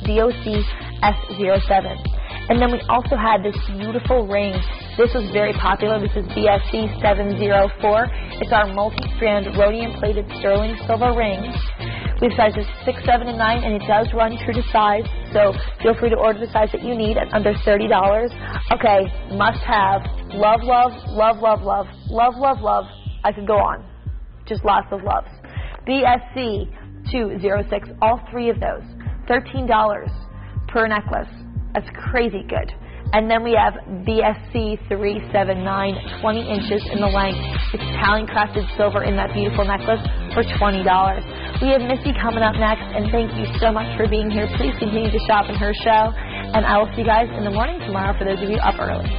DOCS07. And then we also had this beautiful ring. This was very popular. This is BSC704. It's our multi-strand rhodium-plated sterling silver ring. We have sizes 6, 7, and 9, and it does run true to size, so feel free to order the size that you need at under $30. Okay, must have. Love, love, love, love, love, love, love, love. I could go on. Just lots of loves. BSC206, all three of those, $13 per necklace. That's crazy good. And then we have BSC379, 20 inches in the length. It's Italian crafted silver in that beautiful necklace for $20. We have Misty coming up next, and thank you so much for being here. Please continue to shop in her show, and I will see you guys in the morning tomorrow for those of you up early.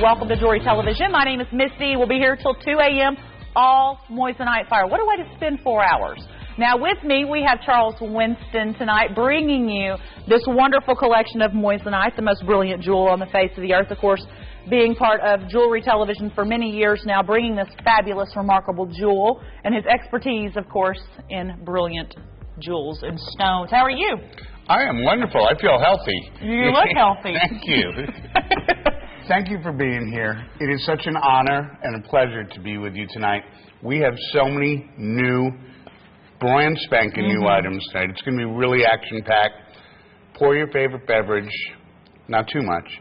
Welcome to Jewelry Television. My name is Misty. We'll be here till 2 a.m. all Moissanite fire. What a way to spend 4 hours. Now with me, we have Charles Winston tonight bringing you this wonderful collection of Moissanite, the most brilliant jewel on the face of the earth, of course, being part of Jewelry Television for many years now, bringing this fabulous, remarkable jewel, and his expertise, of course, in brilliant jewels and stones. How are you? I am wonderful. I feel healthy. You look healthy. Thank you. Thank you for being here. It is such an honor and a pleasure to be with you tonight. We have so many new, brand spanking new items tonight. It's going to be really action-packed. Pour your favorite beverage, not too much,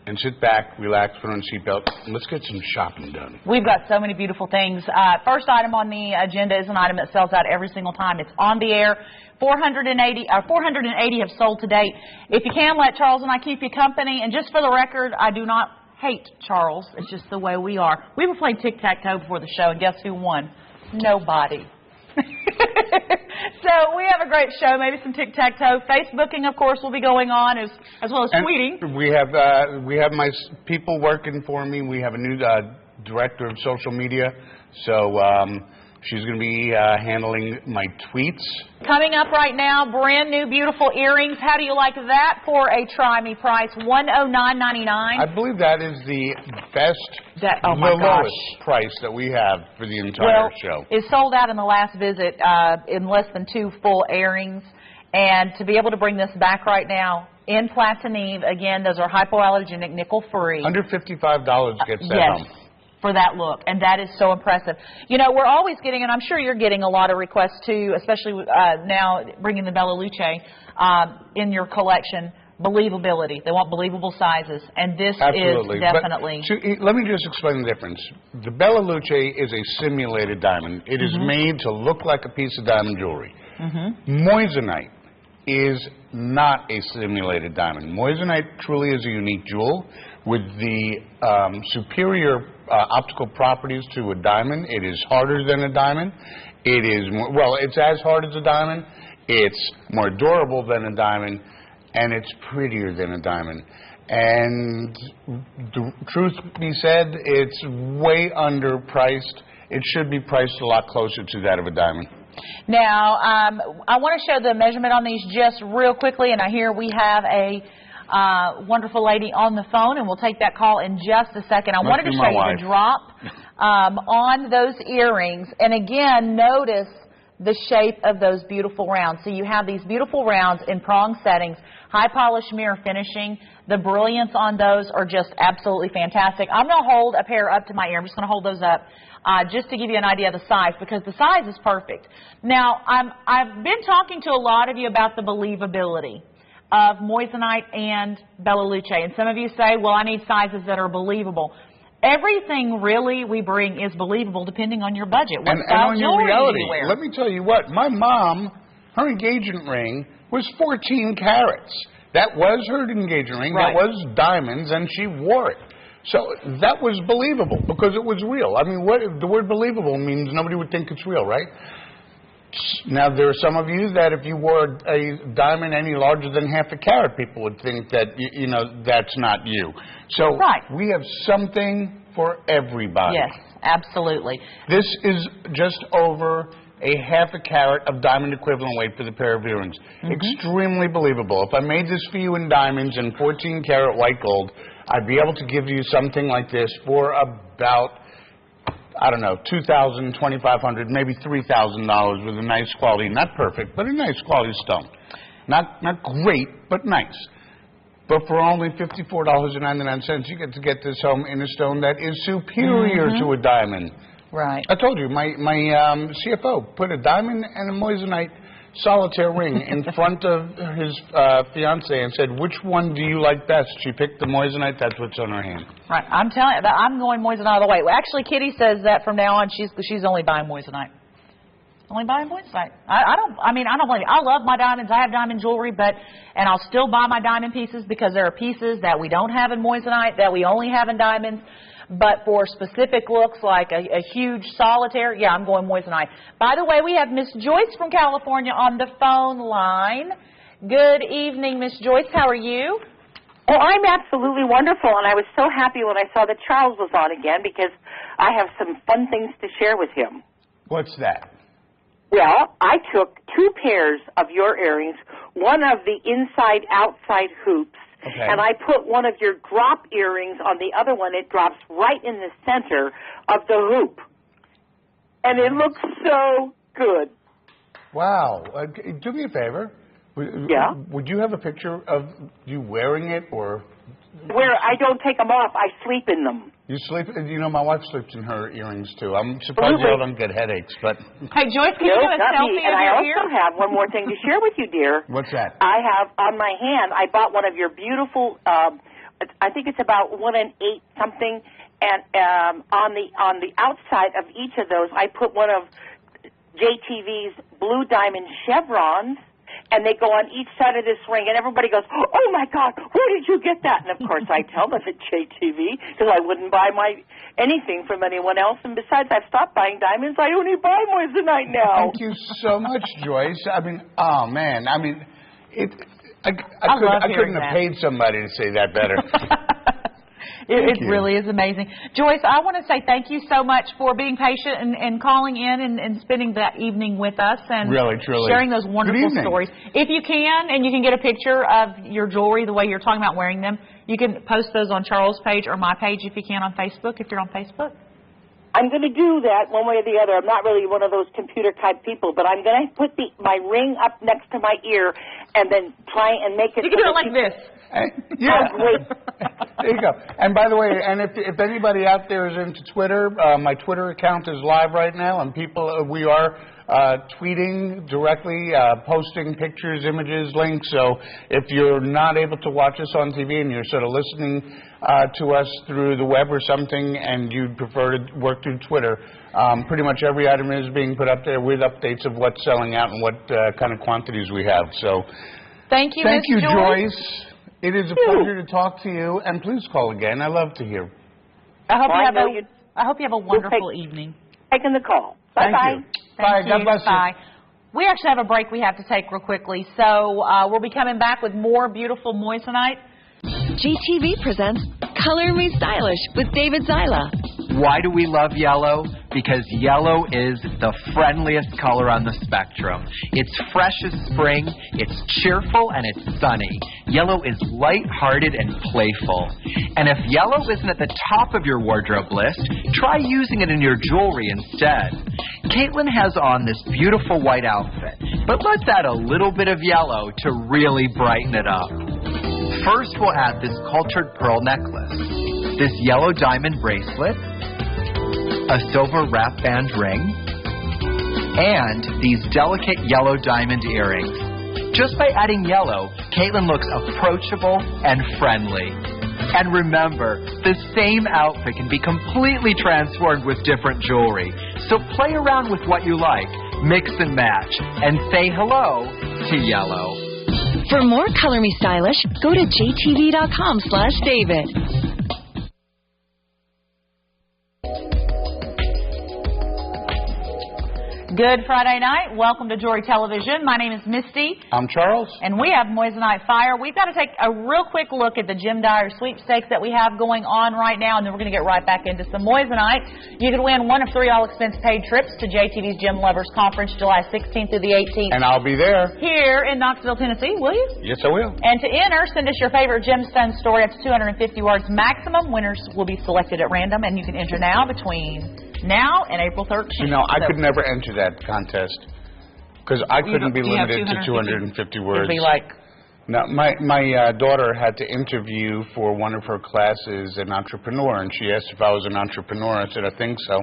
and sit back, relax, put on a seatbelt, and let's get some shopping done. We've got so many beautiful things. First item on the agenda is an item that sells out every single time. It's on the air. 480 have sold to date. If you can, let Charles and I keep you company. And just for the record, I do not hate Charles. It's just the way we are. We were playing tic-tac-toe before the show, and guess who won? Nobody. So we have a great show, maybe some tic-tac-toe. Facebooking, of course, will be going on as well as tweeting. We have my people working for me. We have a new director of social media, so she's going to be handling my tweets. Coming up right now, brand new beautiful earrings. How do you like that for a try-me price? $109.99. I believe that is the best, lowest price that we have for the entire show. It sold out in the last visit in less than 2 full airings. And to be able to bring this back right now in Platineve, again, those are hypoallergenic, nickel-free. Under $55 gets that home. For that look, and that is so impressive. You know, we're always getting, and I'm sure you're getting a lot of requests too, especially now bringing the Bella Luce in your collection, believability. They want believable sizes, and this is definitely... Let me just explain the difference. The Bella Luce is a simulated diamond. It is made to look like a piece of diamond jewelry. Moissanite is not a simulated diamond. Moissanite truly is a unique jewel with the superior optical properties to a diamond. It is harder than a diamond. It is more, well, it's as hard as a diamond. It's more durable than a diamond, and it's prettier than a diamond. And the truth be said, it's way underpriced. It should be priced a lot closer to that of a diamond. Now, I want to show the measurement on these just real quickly, and I hear we have a wonderful lady on the phone, and we'll take that call in just a second. I wanted to show you the drop on those earrings, and again, notice the shape of those beautiful rounds. So you have these beautiful rounds in prong settings, high polished mirror finishing. The brilliance on those are just absolutely fantastic. I'm going to hold a pair up to my ear. I'm just going to hold those up just to give you an idea of the size, because the size is perfect. Now, I've been talking to a lot of you about the believability of Moissanite and Bella Luce. And some of you say, well, I need sizes that are believable. Everything really we bring is believable depending on your budget. What style on jewelry your reality. do you wear? Let me tell you what, my mom, her engagement ring was 14 carats. That was her engagement ring. Right. That was diamonds, and she wore it. So that was believable because it was real. I mean, the word believable means nobody would think it's real, right? Now, there are some of you that if you wore a diamond any larger than half a carat, people would think that, you know, that's not you. So we have something for everybody. Yes, absolutely. This is just over a half a carat of diamond equivalent weight for the pair of earrings. Extremely believable. If I made this for you in diamonds and 14 karat white gold, I'd be able to give you something like this for about, I don't know, $2,000, $2,500, maybe $3,000 with a nice quality, not perfect, but a nice quality stone. Not great, but nice. But for only $54.99, you get this home in a stone that is superior to a diamond. Right. I told you, my CFO put a diamond and a moissanite solitaire ring in front of his fiancée and said, which one do you like best? She picked the moissanite. That's what's on her hand. Right. I'm telling you, I'm going moissanite all the way. Well, actually, Kitty says that from now on she's only buying moissanite. Only buying moissanite. I don't blame you. I love my diamonds. I have diamond jewelry, and I'll still buy my diamond pieces because there are pieces that we don't have in moissanite that we only have in diamonds. But for specific looks like a huge solitaire, yeah, I'm going moissanite. By the way, we have Miss Joyce from California on the phone line. Good evening, Miss Joyce. How are you? Oh, I'm absolutely wonderful, and I was so happy when I saw that Charles was on again because I have some fun things to share with him. What's that? Well, I took 2 pairs of your earrings, one of the inside-outside hoops, and I put one of your drop earrings on the other one. It drops right in the center of the hoop. And it looks so good. Wow. Do me a favor. Yeah? Would you have a picture of you wearing it or... Where I don't take them off, I sleep in them. You sleep... You know, my wife sleeps in her earrings, too. I'm surprised y'all don't get headaches, but... Hey, Joyce, can you do a selfie of and I your also have one more thing to share with you, dear. What's that? I have on my hand, I bought one of your beautiful, I think it's about 1 and 8 something, and on the outside of each of those, I put one of JTV's blue diamond chevrons, and they go on each side of this ring, and everybody goes, oh, my God, where did you get that? And, of course, I tell them at JTV because I wouldn't buy anything from anyone else. And besides, I've stopped buying diamonds. I only buy moissanite now. Thank you so much, Joyce. I mean, oh, man. I mean, I couldn't have paid somebody to say that better. It really is amazing. Joyce, I want to say thank you so much for being patient and calling in and spending that evening with us and really, truly sharing those wonderful stories. If you can, and you can get a picture of your jewelry the way you're talking about wearing them, you can post those on Charles' page or my page if you can on Facebook, if you're on Facebook. I'm going to do that one way or the other. I'm not really one of those computer-type people, but I'm going to put my ring up next to my ear and then try and make it... You can do it like this. Yeah. There you go. And by the way, and if anybody out there is into Twitter, my Twitter account is live right now, and we are tweeting directly, posting pictures, images, links. So if you're not able to watch us on TV and you're sort of listening to us through the web or something, and you'd prefer to work through Twitter, pretty much every item is being put up there with updates of what's selling out and what kind of quantities we have. So thank you, Thank you, Joyce. Joyce. It is a pleasure to talk to you, and please call again. I love to hear. I hope you have a wonderful evening. Taking the call. Bye-bye. Bye. God bless you. Bye. We actually have a break we have to take real quickly, so we'll be coming back with more beautiful moissanite. GTV presents Color Me Stylish with David Zyla. Why do we love yellow? Because yellow is the friendliest color on the spectrum. It's fresh as spring, it's cheerful, and it's sunny. Yellow is light-hearted and playful. And if yellow isn't at the top of your wardrobe list, try using it in your jewelry instead. Caitlin has on this beautiful white outfit, but let's add a little bit of yellow to really brighten it up. First, we'll add this cultured pearl necklace, this yellow diamond bracelet, a silver wrap band ring, and these delicate yellow diamond earrings. Just by adding yellow, Caitlin looks approachable and friendly. And remember, the same outfit can be completely transformed with different jewelry. So play around with what you like, mix and match, and say hello to yellow. For more Color Me Stylish, go to jtv.com/David. Good Friday night. Welcome to Jewelry Television. My name is Misty. I'm Charles. And we have Moissanite Fire. We've got to take a real quick look at the Jim Dyer sweepstakes that we have going on right now, and then we're going to get right back into some Moissanite. You can win one of 3 all-expense-paid trips to JTV's Gem Lovers Conference, July 16th through the 18th. And I'll be there. Here in Knoxville, Tennessee, will you? Yes, I will. And to enter, send us your favorite gemstone story. Up to 250 words maximum. Winners will be selected at random, and you can enter now between now and April 13th. You know, I could never enter that contest. Because I couldn't be limited to 250 words. It'd be like... No, my daughter had to interview for one of her classes an entrepreneur, and she asked if I was an entrepreneur. I said, I think so.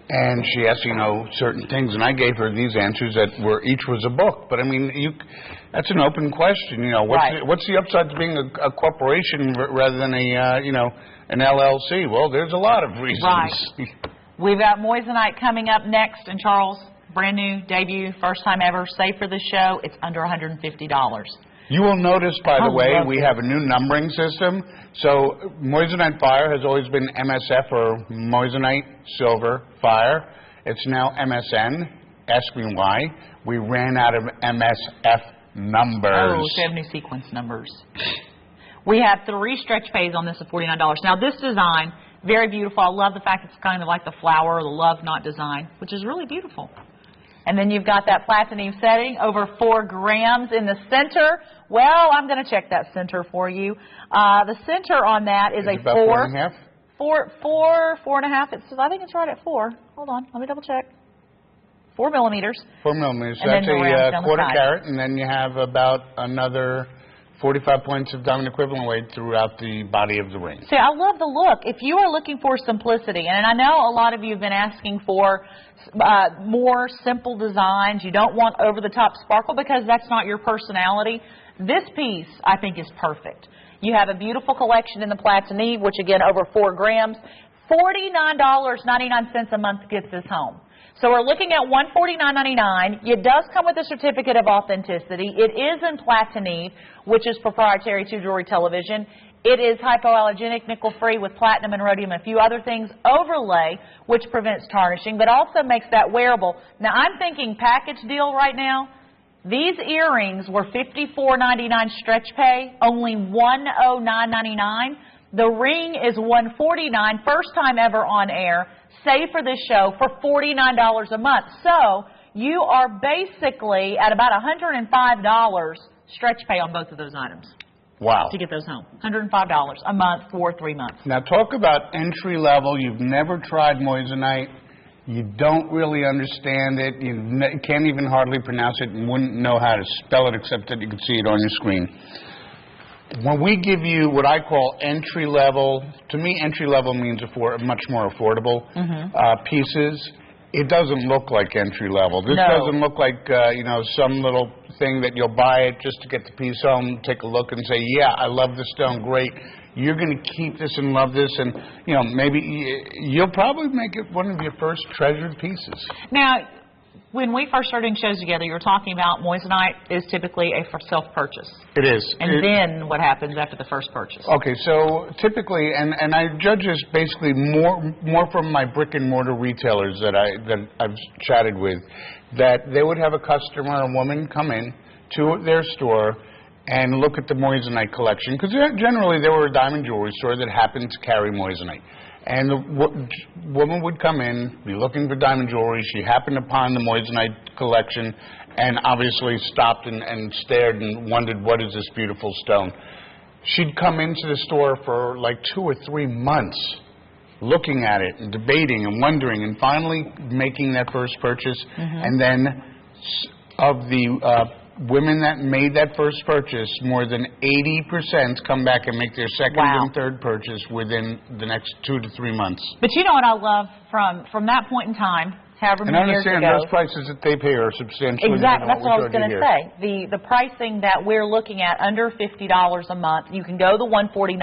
And she asked, certain things, and I gave her these answers that each was a book. But, I mean, that's an open question. What's the upside to being a corporation rather than an LLC? Well, there's a lot of reasons. Right. We've got Moissanite coming up next, and Charles, brand new, debut, first time ever, save for the show. It's under $150. You will notice, by the way, we have a new numbering system. So Moissanite Fire has always been MSF, or Moissanite Silver Fire. It's now MSN. Ask me why. We ran out of MSF numbers. Oh, we have new sequence numbers. We have 3 stretch pays on this at $49. Now, this design, very beautiful. I love the fact it's kind of like the flower or the love knot design, which is really beautiful. And then you've got that Platineve setting, over 4 grams in the center. Well, I'm going to check that center for you. The center on that is a 4. 4.5? 4.5. I think it's right at 4. Hold on, let me double check. 4 millimeters. 4 millimeters. So that's a quarter carat, and then you have about another 45 points of diamond equivalent weight throughout the body of the ring. See, I love the look. If you are looking for simplicity, and I know a lot of you have been asking for more simple designs, you don't want over-the-top sparkle because that's not your personality, this piece, I think, is perfect. You have a beautiful collection in the Platineve, which, again, over 4 grams. $49.99 a month gets this home. So we're looking at $149.99. It does come with a certificate of authenticity. It is in Platineve, which is proprietary to Jewelry Television. It is hypoallergenic, nickel-free with platinum and rhodium and a few other things. Overlay, which prevents tarnishing, but also makes that wearable. Now, I'm thinking package deal right now. These earrings were $54.99 stretch pay, only $109.99. The ring is $149, first time ever on air. Save for this show for $49 a month. So you are basically at about $105 stretch pay on both of those items. Wow. To get those home. $105 a month for 3 months. Now talk about entry level. You've never tried Moissanite. You don't really understand it. You can't even hardly pronounce it and wouldn't know how to spell it except that you can see it on your screen. When we give you what I call entry level, to me entry level means much more affordable pieces. It doesn't look like entry level. This doesn't look like some little thing that you'll buy it just to get the piece home, take a look and say, yeah, I love this stone, great. You're going to keep this and love this, and maybe you'll probably make it one of your first treasured pieces. Now, when we first started doing shows together, you were talking about Moissanite is typically a self-purchase. It is. And then what happens after the first purchase? Okay, so typically, and I judge this basically more from my brick-and-mortar retailers that I've chatted with, that they would have a customer, a woman, come in to their store and look at the Moissanite collection, because generally they were a diamond jewelry store that happened to carry Moissanite. And the woman would come in, be looking for diamond jewelry. She happened upon the Moissanite collection and obviously stopped and stared and wondered, what is this beautiful stone? She'd come into the store for like 2 or 3 months looking at it and debating and wondering and finally making that first purchase. And then of the women that made that first purchase, more than 80% come back and make their second and third purchase within the next 2 to 3 months. But you know what I love from that point in time, however many years ago. And I understand those prices that they pay are substantially exactly. That's what I was going to say. The pricing that we're looking at, under $50 a month, you can go to $149.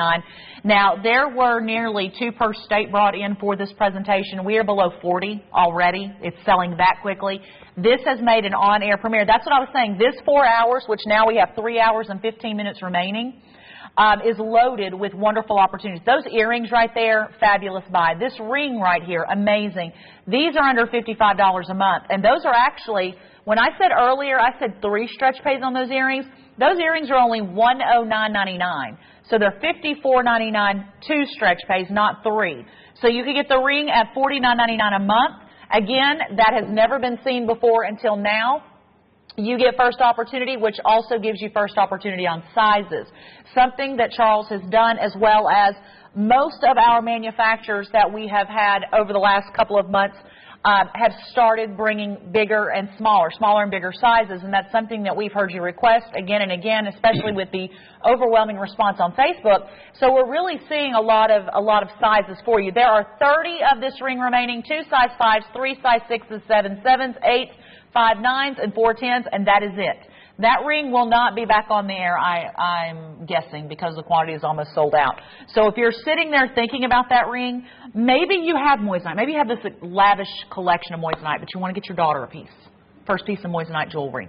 Now, there were nearly 2 per state brought in for this presentation. We are below 40 already. It's selling that quickly. This has made an on-air premiere. That's what I was saying. This 4 hours, which now we have 3 hours and 15 minutes remaining, is loaded with wonderful opportunities. Those earrings right there, fabulous buy. This ring right here, amazing. These are under $55 a month. And those are actually, when I said earlier, I said 3 stretch pays on those earrings. Those earrings are only $109.99. So they're $54.99 2 stretch pays, not 3. So you could get the ring at $49.99 a month. Again, that has never been seen before until now. You get first opportunity, which also gives you first opportunity on sizes. Something that Charles has done, as well as most of our manufacturers that we have had over the last couple of months, have started bringing bigger and smaller and bigger sizes, and that's something that we've heard you request again and again, especially with the overwhelming response on Facebook. So we're really seeing a lot of sizes for you. There are 30 of this ring remaining, 2 size 5s, 3 size 6s, 7 7s, 8 5 9s, and 4 10s, and that is it. That ring will not be back on the air, I'm guessing, because the quantity is almost sold out. So if you're sitting there thinking about that ring, maybe you have Moissanite. Maybe you have this lavish collection of Moissanite, but you want to get your daughter a piece. First piece of Moissanite jewelry.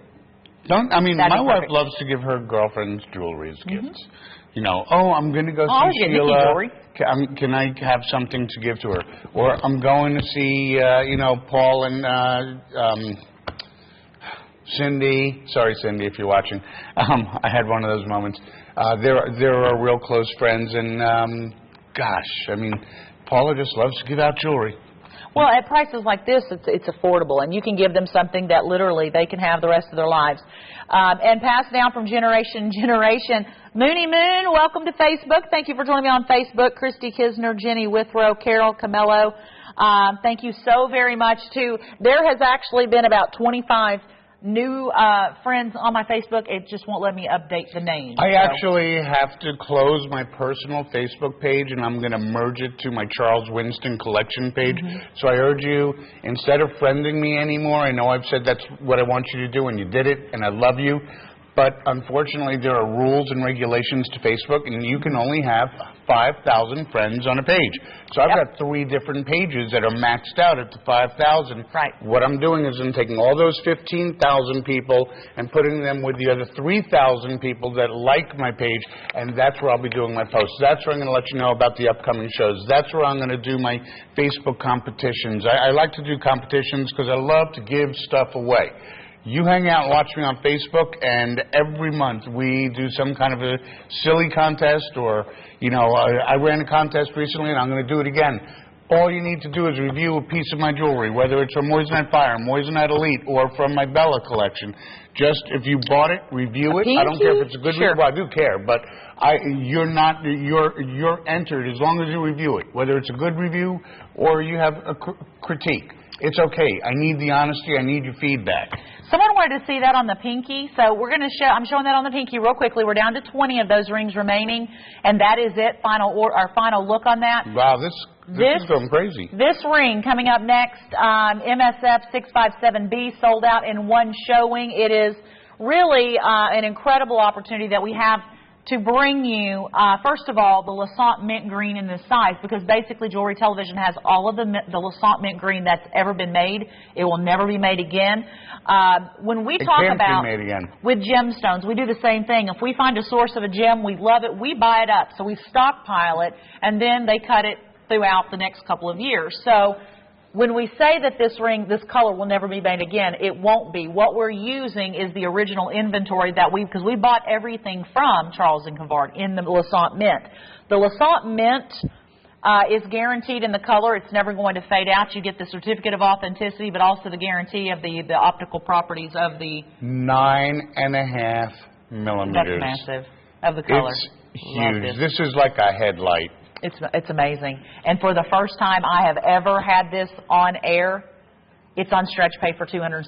My wife loves to give her girlfriends jewelry as gifts. You know, I'm going to go see Sheila. Can I have something to give to her? Or I'm going to see, Paul and Cindy. Sorry, Cindy, if you're watching. I had one of those moments. They're our real close friends, and Paula just loves to give out jewelry. Well, at prices like this, it's affordable, and you can give them something that literally they can have the rest of their lives. And passed down from generation to generation. Mooney Moon, welcome to Facebook. Thank you for joining me on Facebook. Christy Kisner, Jenny Withrow, Carol Camello. Thank you so very much, too. There has actually been about 25 new friends on my Facebook. It just won't let me update the names. I actually have to close my personal Facebook page, and I'm going to merge it to my Charles Winston collection page. So I urge you, instead of friending me anymore, I know I've said that's what I want you to do, and you did it, and I love you. But unfortunately, there are rules and regulations to Facebook, and you can only have 5,000 friends on a page. So I've got 3 different pages that are maxed out at the 5,000. Right. What I'm doing is I'm taking all those 15,000 people and putting them with the other 3,000 people that like my page, and that's where I'll be doing my posts. That's where I'm going to let you know about the upcoming shows. That's where I'm going to do my Facebook competitions. I like to do competitions because I love to give stuff away. You hang out and watch me on Facebook, and every month we do some kind of a silly contest, or, I ran a contest recently, and I'm going to do it again. All you need to do is review a piece of my jewelry, whether it's from Moissanite Fire, Moissanite Elite, or from my Bella collection. Just, if you bought it, review it. I don't care if it's a good review. Well, I do care, but you're entered as long as you review it, whether it's a good review or you have a critique. It's okay. I need the honesty. I need your feedback. Someone wanted to see that on the pinky, so we're going to show. I'm showing that on the pinky real quickly. We're down to 20 of those rings remaining, and that is it. Our final look on that. Wow, this is going crazy. This ring coming up next, MSF 657B, sold out in one showing. It is really an incredible opportunity that we have to bring you, first of all, the Luisant mint green in this size, because basically Jewelry Television has all of the Luisant mint green that's ever been made. It will never be made again. When we talk about with gemstones, we do the same thing. If we find a source of a gem, we love it, we buy it up. So we stockpile it, and then they cut it throughout the next couple of years. So when we say that this color will never be made again, it won't be. What we're using is the original inventory because we bought everything from Charles & Cavard in the Luisant mint. The Luisant mint is guaranteed in the color. It's never going to fade out. You get the certificate of authenticity, but also the guarantee of the optical properties of the 9.5 millimeters. That's massive of the color. It's huge. This is like a headlight. It's amazing. And for the first time I have ever had this on air, it's on stretch pay for $266.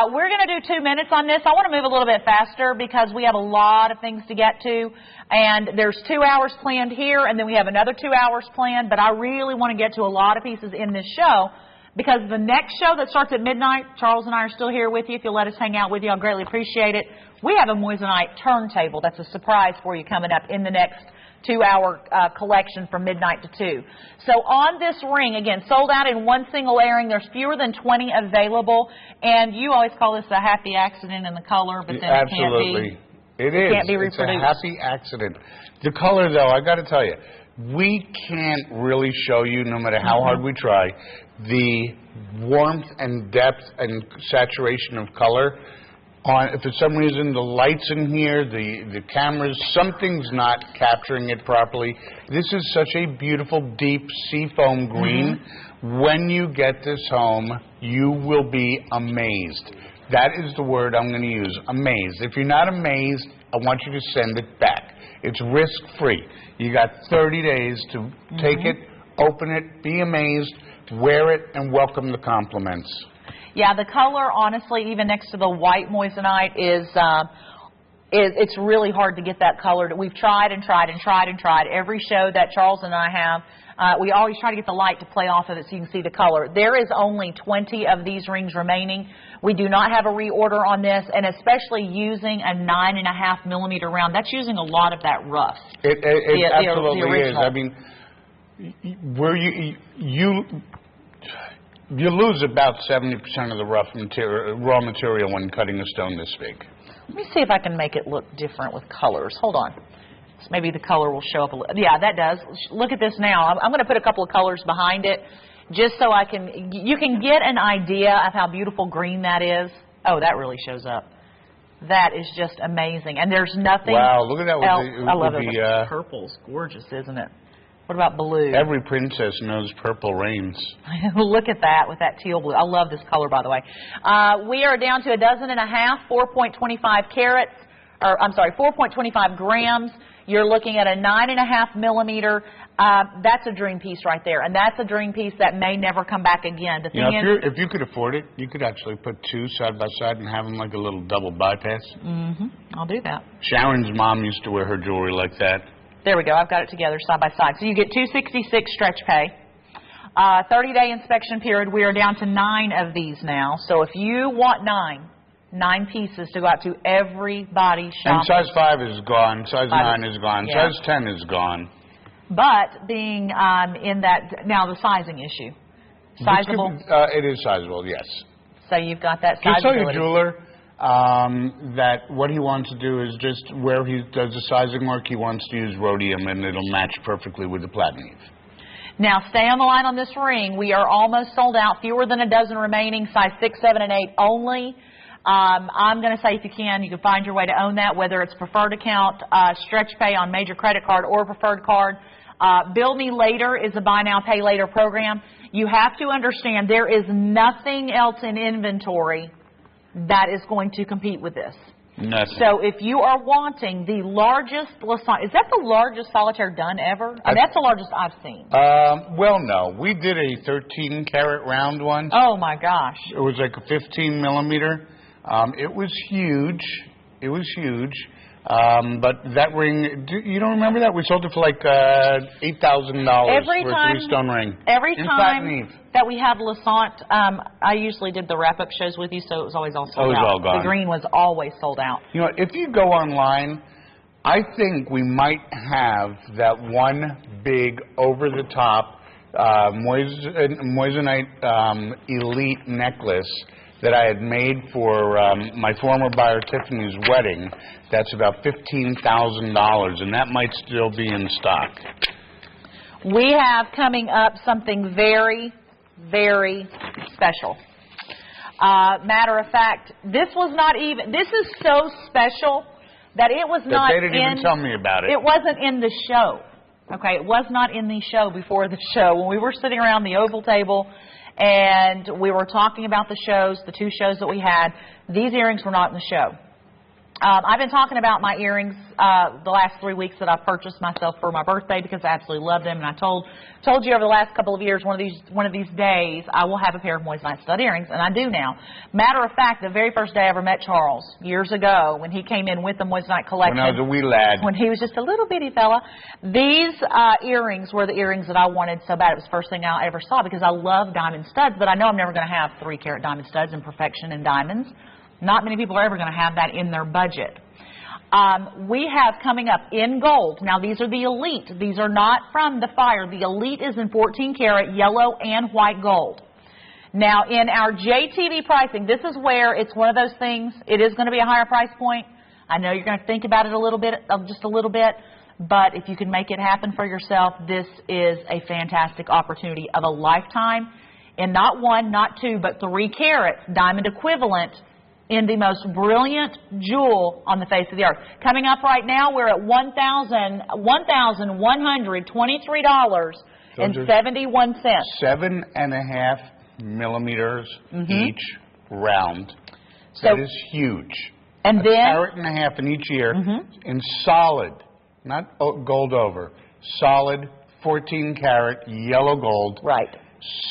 We're going to do 2 minutes on this. I want to move a little bit faster because we have a lot of things to get to. And there's 2 hours planned here, and then we have another 2 hours planned. But I really want to get to a lot of pieces in this show, because the next show that starts at midnight, Charles and I are still here with you. If you'll let us hang out with you, I'll greatly appreciate it. We have a Moissanite turntable that's a surprise for you coming up in the next 2-hour collection from midnight to 2. So on this ring, again, sold out in one single airing. There's fewer than 20 available. And you always call this a happy accident in the color, but then it can't be. It can't be reproduced. It's a happy accident. The color, though, I got to tell you, we can't really show you, no matter how hard we try, the warmth and depth and saturation of color. If for some reason the lights in here, the cameras, something's not capturing it properly. This is such a beautiful, deep seafoam green. When you get this home, you will be amazed. That is the word I'm going to use, amazed. If you're not amazed, I want you to send it back. It's risk-free. You got 30 days to take it open it, be amazed, wear it, and welcome the compliments. Yeah, the color, honestly, even next to the white moissanite it's really hard to get that color. We've tried and tried and tried and tried. Every show that Charles and I have, we always try to get the light to play off of it so you can see the color. There is only 20 of these rings remaining. We do not have a reorder on this, and especially using a 9.5 millimeter round, that's using a lot of that rust. It absolutely is. I mean, where you lose about 70% of the raw material when cutting a stone this big. Let me see if I can make it look different with colors. Hold on. So maybe the color will show up a little. Yeah, that does. Look at this now. I'm going to put a couple of colors behind it just so you can get an idea of how beautiful green that is. Oh, that really shows up. That is just amazing. And there's nothing Wow, look at that. I love it. Purple's gorgeous, isn't it? What about blue? Every princess knows purple reigns. Look at that with that teal blue. I love this color, by the way. We are down to 12.5, 4.25 carats, or I'm sorry, 4.25 grams. You're looking at a 9.5 millimeter. That's a dream piece right there, and that's a dream piece that may never come back again. If you could afford it, you could actually put two side by side and have them like a little double bypass. I'll do that. Sharon's mom used to wear her jewelry like that. There we go. I've got it together side by side. So you get $266 stretch pay. 30-day inspection period. We are down to 9 of these now. So if you want 9 pieces to go out to everybody shopping. And size 5 is gone. Size 9 is gone. Yeah. Size 10 is gone. But being in that, now the sizing issue. Sizable? It is sizable, yes. So you've got that Can you tell sizability. your jeweler that what he wants to do is just where he does the sizing work, he wants to use rhodium, and it'll match perfectly with the Platineve. Now, stay on the line on this ring. We are almost sold out. Fewer than a dozen remaining, size 6, 7, and 8 only. I'm going to say if you can find your way to own that, whether it's preferred account, stretch pay on major credit card, or preferred card. Bill Me Later is a buy now, pay later program. You have to understand there is nothing else in inventory that is going to compete with this. Nothing. So if you are wanting the largest, is that the largest solitaire done ever? That's the largest I've seen. Well, no. We did a 13-carat round once. Oh, my gosh. It was like a 15 millimeter. It was huge. It was huge. But that ring, you don't remember that? We sold it for like $8,000 for a 3-stone ring. Every time that we have Luisant, I usually did the wrap-up shows with you, so it was always all sold out. All gone. The green was always sold out. You know, if you go online, I think we might have that one big, over-the-top Moissanite Elite necklace that I had made for my former buyer Tiffany's wedding. That's about $15,000, and that might still be in stock. We have coming up something very, very special. Matter of fact, this is so special that it was not they didn't even tell me about it. It wasn't in the show. Okay, it was not in the show before the show. When we were sitting around the oval table and we were talking about the shows, the 2 shows that we had, these earrings were not in the show. I've been talking about my earrings the last 3 weeks that I've purchased myself for my birthday because I absolutely love them. And I told you over the last couple of years, one of these days, I will have a pair of Moissanite stud earrings, and I do now. Matter of fact, the very first day I ever met Charles, years ago, when he came in with the Moissanite collection. When I was a wee lad. When he was just a little bitty fella. These earrings were the earrings that I wanted so bad. It was the first thing I ever saw because I love diamond studs, but I know I'm never going to have 3-carat diamond studs in perfection and diamonds. Not many people are ever going to have that in their budget. We have coming up in gold. Now, these are the Elite. These are not from the Fire. The Elite is in 14-karat yellow and white gold. Now, in our JTV pricing, this is where it's one of those things. It is going to be a higher price point. I know you're going to think about it just a little bit. But if you can make it happen for yourself, this is a fantastic opportunity of a lifetime. And not 1, not 2, but 3 carats diamond equivalent in the most brilliant jewel on the face of the earth. Coming up right now, we're at $1,123.71. 7.5 millimeters each round. So, that is huge. And a then, carat and a half in each ear, in solid, not gold over, solid 14-karat yellow gold. Right.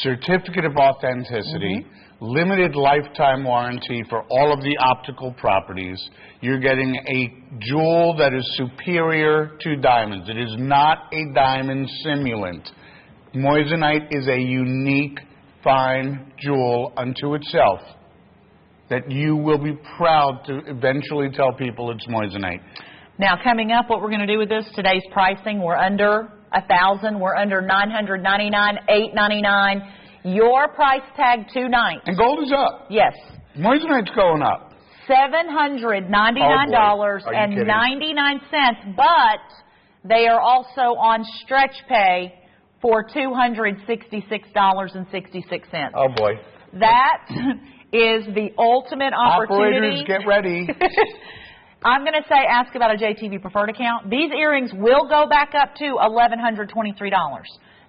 Certificate of authenticity. Limited lifetime warranty for all of the optical properties. You're getting a jewel that is superior to diamonds. It is not a diamond simulant. Moissanite is a unique, fine jewel unto itself that you will be proud to eventually tell people it's Moissanite. Now, coming up, what we're going to do with this, today's pricing, we're under $1,000. We're under $999, $899. Your price tag tonight. And gold is up. Yes. Moissanite's going up. $799.99, but they are also on stretch pay for $266.66. Oh, boy. That is the ultimate opportunity. Operators, get ready. I'm going to say ask about a JTV preferred account. These earrings will go back up to $1,123.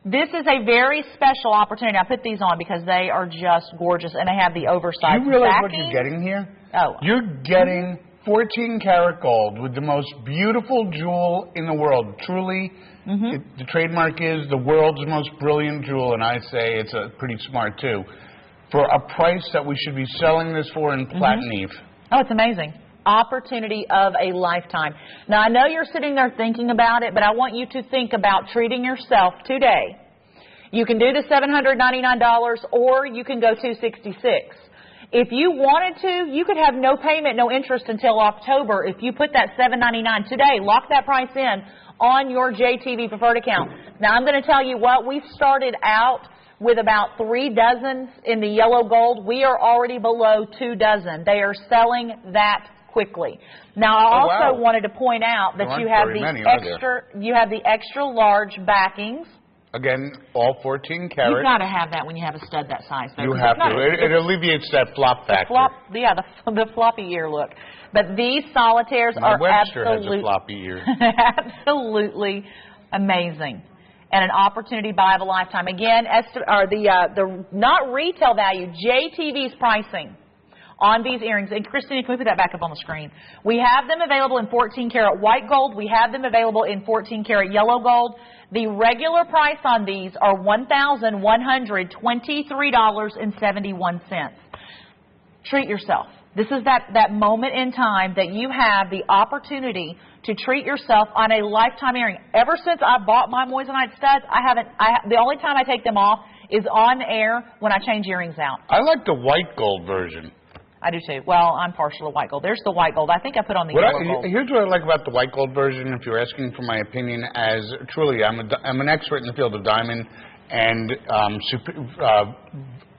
This is a very special opportunity. I put these on because they are just gorgeous, and they have the oversized Do you realize backing. what you're getting here? Oh. You're getting 14-karat gold with the most beautiful jewel in the world. Truly, the trademark is the world's most brilliant jewel, and I say it's pretty smart, too, for a price that we should be selling this for in Platineve. Oh, it's amazing. Opportunity of a lifetime. Now, I know you're sitting there thinking about it, but I want you to think about treating yourself today. You can do the $799, or you can go $266. If you wanted to, you could have no payment, no interest until October. If you put that $799 today, lock that price in on your JTV preferred account. Now, I'm going to tell you what, we started out with about 3 dozen in the yellow gold. We are already below 2 dozen. They are selling that quickly. Now, I also wanted to point out that you have the extra large backings. Again, all 14 karat. You've got to have that when you have a stud that size. Though, you have to. It alleviates that flop factor. The floppy ear look. But these solitaires are Webster has a floppy ear. Absolutely amazing. And an opportunity buy of a lifetime. Again, the not retail value, JTV's pricing on these earrings. And Christina, can we put that back up on the screen? We have them available in 14-karat white gold. We have them available in 14-karat yellow gold. The regular price on these are $1,123.71. Treat yourself. This is that moment in time that you have the opportunity to treat yourself on a lifetime earring. Ever since I bought my Moissanite studs, the only time I take them off is on air when I change earrings out. I like the white gold version. I do too. Well, I'm partial to white gold. There's the white gold. I think I put on the yellow gold. Here's what I like about the white gold version, if you're asking for my opinion, as truly I'm an expert in the field of diamond and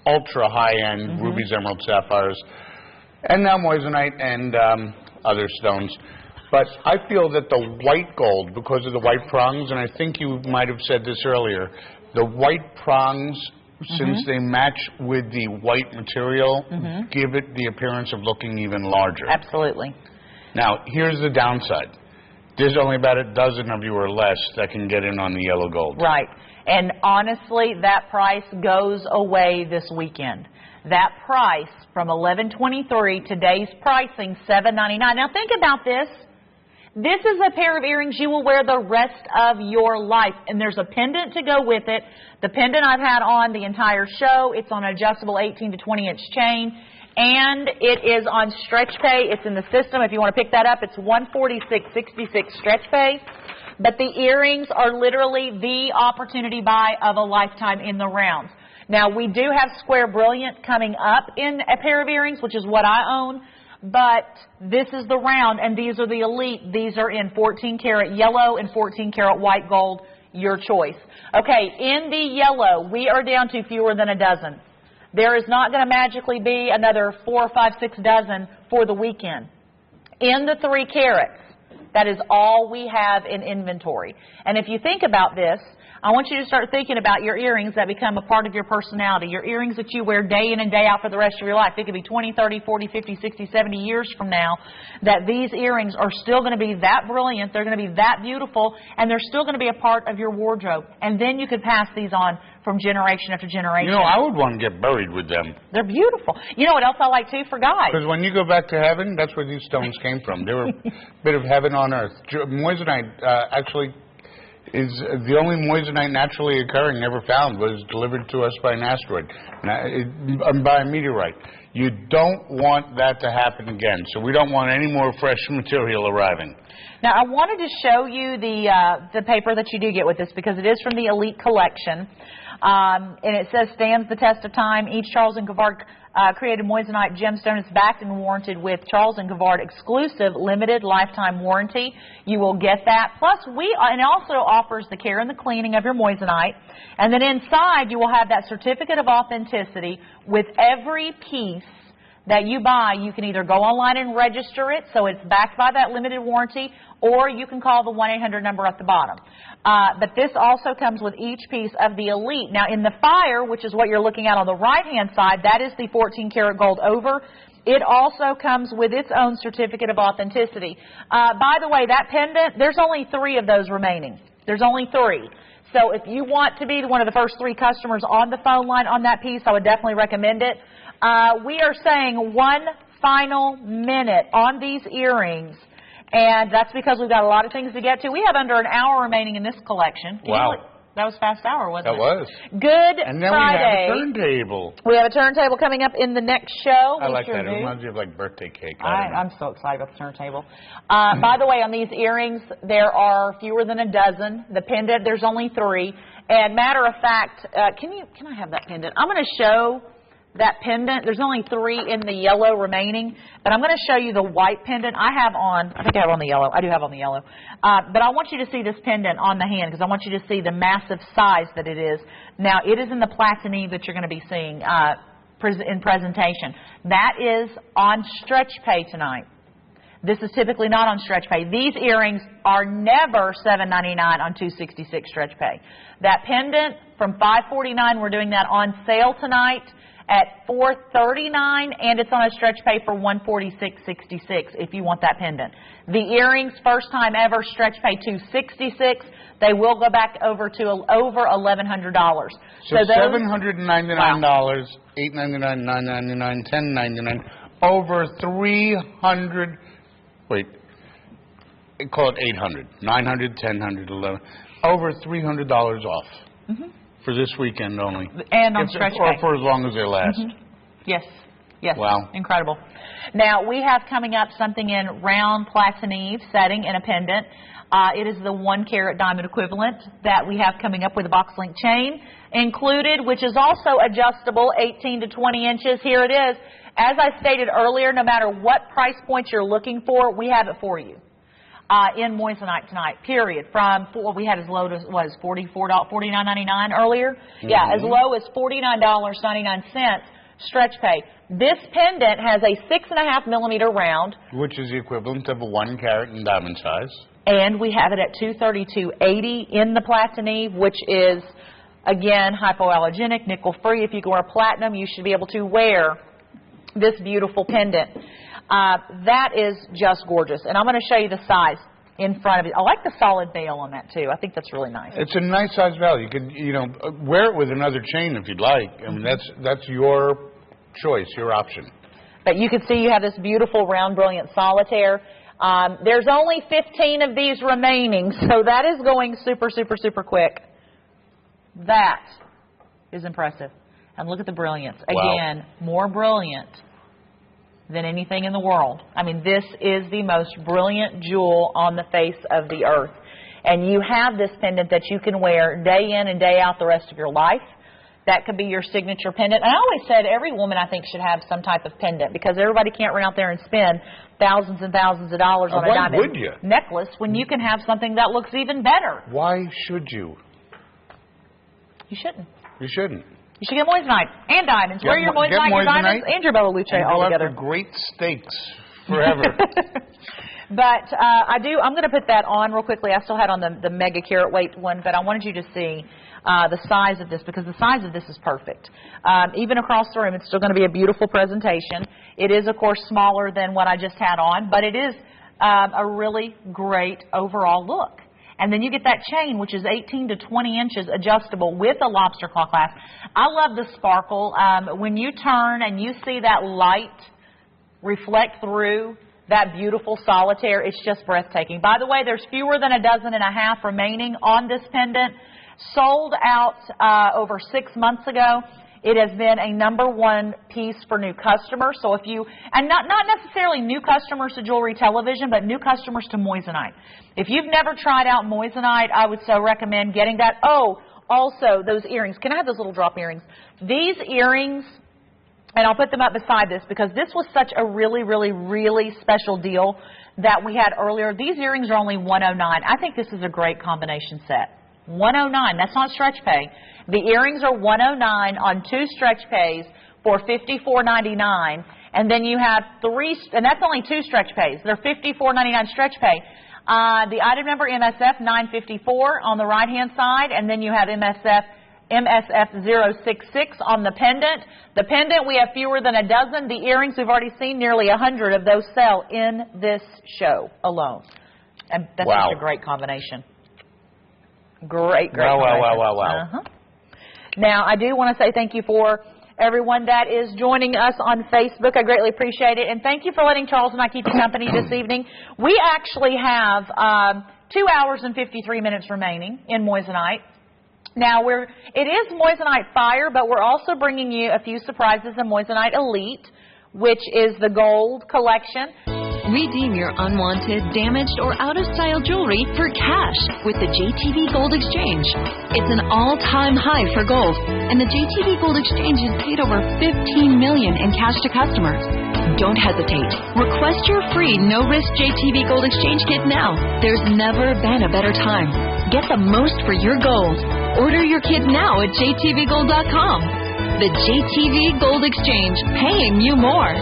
ultra high-end rubies, emeralds, sapphires, and now Moissanite and other stones. But I feel that the white gold, because of the white prongs, and I think you might have said this earlier, the white prongs, since they match with the white material, give it the appearance of looking even larger. Absolutely. Now, here's the downside. There's only about a dozen of you or less that can get in on the yellow gold. Right. And honestly, that price goes away this weekend. That price from $1,123, today's pricing, $799. Now, think about this. This is a pair of earrings you will wear the rest of your life. And there's a pendant to go with it. The pendant I've had on the entire show. It's on an adjustable 18 to 20-inch chain. And it is on stretch pay. It's in the system. If you want to pick that up, it's $146.66 stretch pay. But the earrings are literally the opportunity buy of a lifetime in the rounds. Now, we do have Square Brilliant coming up in a pair of earrings, which is what I own. But this is the round, and these are the elite. These are in 14-karat yellow and 14-karat white gold, your choice. Okay, in the yellow, we are down to fewer than a dozen. There is not going to magically be another 4, 5, 6 dozen for the weekend. In the 3 carats, that is all we have in inventory. And if you think about this, I want you to start thinking about your earrings that become a part of your personality, your earrings that you wear day in and day out for the rest of your life. It could be 20, 30, 40, 50, 60, 70 years from now that these earrings are still going to be that brilliant, they're going to be that beautiful, and they're still going to be a part of your wardrobe. And then you could pass these on from generation after generation. You know, I would want to get buried with them. They're beautiful. You know what else I like, too, for guys? Because when you go back to heaven, that's where these stones came from. They were a bit of heaven on earth. Moissanite actually is the only moissanite naturally occurring ever found was delivered to us by an asteroid, by a meteorite. You don't want that to happen again, so we don't want any more fresh material arriving. Now, I wanted to show you the paper that you do get with this because it is from the Elite Collection. And it says, stands the test of time. Each Charles & Gavard created moissanite gemstone is backed and warranted with Charles & Gavard exclusive limited lifetime warranty. You will get that. Plus, and it also offers the care and the cleaning of your moissanite. And then inside, you will have that certificate of authenticity with every piece that you buy. You can either go online and register it, so it's backed by that limited warranty, or you can call the 1-800 number at the bottom. But this also comes with each piece of the Elite. Now, in the Fire, which is what you're looking at on the right-hand side, that is the 14-karat gold over. It also comes with its own certificate of authenticity. By the way, that pendant, there's only 3 of those remaining. There's only 3. So if you want to be one of the first 3 customers on the phone line on that piece, I would definitely recommend it. We are saying 1 final minute on these earrings, and that's because we've got a lot of things to get to. We have under an hour remaining in this collection. Wow. That was fast hour, wasn't it? That was. Good And then Friday. we have a turntable. We have a turntable coming up in the next show. I like that. It reminds me of like birthday cake. I'm so excited about the turntable. By the way, on these earrings, there are fewer than a dozen. The pendant, there's only 3. And matter of fact, can I have that pendant? I'm going to show that pendant. There's only 3 in the yellow remaining, but I'm going to show you the white pendant I have on. I think I have on the yellow. I do have on the yellow. But I want you to see this pendant on the hand because I want you to see the massive size that it is. Now, it is in the Platineve that you're going to be seeing in presentation. That is on stretch pay tonight. This is typically not on stretch pay. These earrings are never $7.99 on $266 stretch pay. That pendant from $549, we're doing that on sale tonight at $439, and it's on a stretch pay for $146.66 if you want that pendant. The earrings, first time ever, stretch pay $266. They will go back over to over $1,100. So $799, wow. $899, $999, $1099, over 300. Wait, call it 800, 900, 1000, 11, over $300 off. Mm-hmm. For this weekend only. And on stretch pay. For as long as they last. Mm-hmm. Yes. Yes. Wow. Incredible. Now, we have coming up something in round Platineve setting in a pendant. It is the 1-carat diamond equivalent that we have coming up with a box link chain included, which is also adjustable 18 to 20 inches. Here it is. As I stated earlier, no matter what price point you're looking for, we have it for you. In moissanite tonight, period. From we had as low as $49.99 earlier. Mm-hmm. Yeah, as low as $49.99 stretch pay. This pendant has a 6.5 millimeter round, which is the equivalent of a 1-carat in diamond size. And we have it at $232.80 in the Platineve, which is again hypoallergenic, nickel free. If you can wear platinum, you should be able to wear this beautiful pendant. That is just gorgeous. And I'm going to show you the size in front of it. I like the solid bail on that, too. I think that's really nice. It's a nice size bail. You can, wear it with another chain if you'd like. I mean, that's your choice, your option. But you can see you have this beautiful round brilliant solitaire. There's only 15 of these remaining, so that is going super, super, super quick. That is impressive. And look at the brilliance. Again, wow. More brilliant than anything in the world. I mean, this is the most brilliant jewel on the face of the earth. And you have this pendant that you can wear day in and day out the rest of your life. That could be your signature pendant. And I always said every woman, I think, should have some type of pendant because everybody can't run out there and spend thousands and thousands of dollars on a diamond necklace when you can have something that looks even better. Why should you? You shouldn't. You shouldn't. You should get moissanite and diamonds. Wear your moissanite, your diamonds, and your Bella Luce all together. And go after great steaks forever. But I'm going to put that on real quickly. I still had on the mega carat weight one, but I wanted you to see the size of this because the size of this is perfect. Even across the room, it's still going to be a beautiful presentation. It is, of course, smaller than what I just had on, but it is a really great overall look. And then you get that chain, which is 18 to 20 inches adjustable with a lobster claw clasp. I love the sparkle. When you turn and you see that light reflect through that beautiful solitaire. It's just breathtaking. By the way, there's fewer than a dozen and a half remaining on this pendant. Sold out over 6 months ago. It has been a #1 piece for new customers. So if you, and not necessarily new customers to Jewelry Television, but new customers to Moissanite. If you've never tried out Moissanite, I would so recommend getting that. Oh, also those earrings. Can I have those little drop earrings? These earrings, and I'll put them up beside this because this was such a really, really, really special deal that we had earlier. These earrings are only $109. I think this is a great combination set. $109. That's not stretch pay. The earrings are $109 on 2 stretch pays for $54.99, and then you have 3, and that's only 2 stretch pays. They're $54.99 stretch pay. The item number MSF 954 on the right hand side, and then you have MSF 066 on the pendant. The pendant, we have fewer than a dozen. The earrings, we've already seen nearly 100 of those sell in this show alone, and that's just a great combination. Great combination. Wow. Now, I do want to say thank you for everyone that is joining us on Facebook. I greatly appreciate it. And thank you for letting Charles and I keep you company this evening. We actually have 2 hours and 53 minutes remaining in Moissanite. Now, it is Moissanite Fire, but we're also bringing you a few surprises in Moissanite Elite, which is the gold collection. Redeem your unwanted, damaged, or out-of-style jewelry for cash with the JTV Gold Exchange. It's an all-time high for gold, and the JTV Gold Exchange has paid over $15 million in cash to customers. Don't hesitate. Request your free no-risk JTV Gold Exchange kit now. There's never been a better time. Get the most for your gold. Order your kit now at jtvgold.com. The JTV Gold Exchange, paying you more.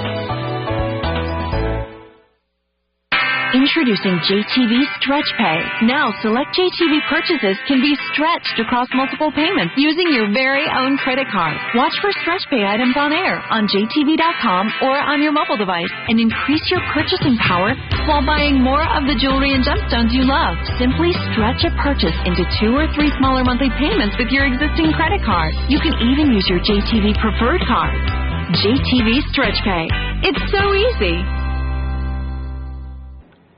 Introducing JTV Stretch Pay. Now, select JTV purchases can be stretched across multiple payments using your very own credit card. Watch for Stretch Pay items on air on jtv.com or on your mobile device and increase your purchasing power while buying more of the jewelry and gemstones you love. Simply stretch a purchase into 2 or 3 smaller monthly payments with your existing credit card. You can even use your JTV Preferred card. JTV Stretch Pay. It's so easy.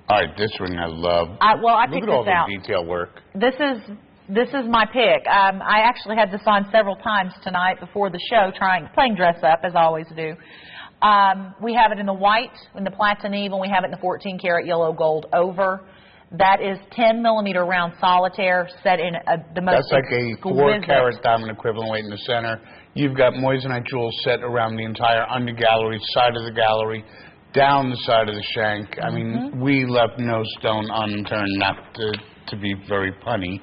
All right, this ring I love. I Look picked at all this out. the detail work. This is my pick. I actually had this on several times tonight before the show, playing dress up as I always do. We have it in the white, in the Platineve, and we have it in the 14-karat yellow gold over. That is 10-millimeter round solitaire set in the most. That's like a 4-carat diamond equivalent weight in the center. You've got Moissanite jewels set around the entire under gallery, side of the gallery, down the side of the shank. I mean, we left no stone unturned, not to be very punny.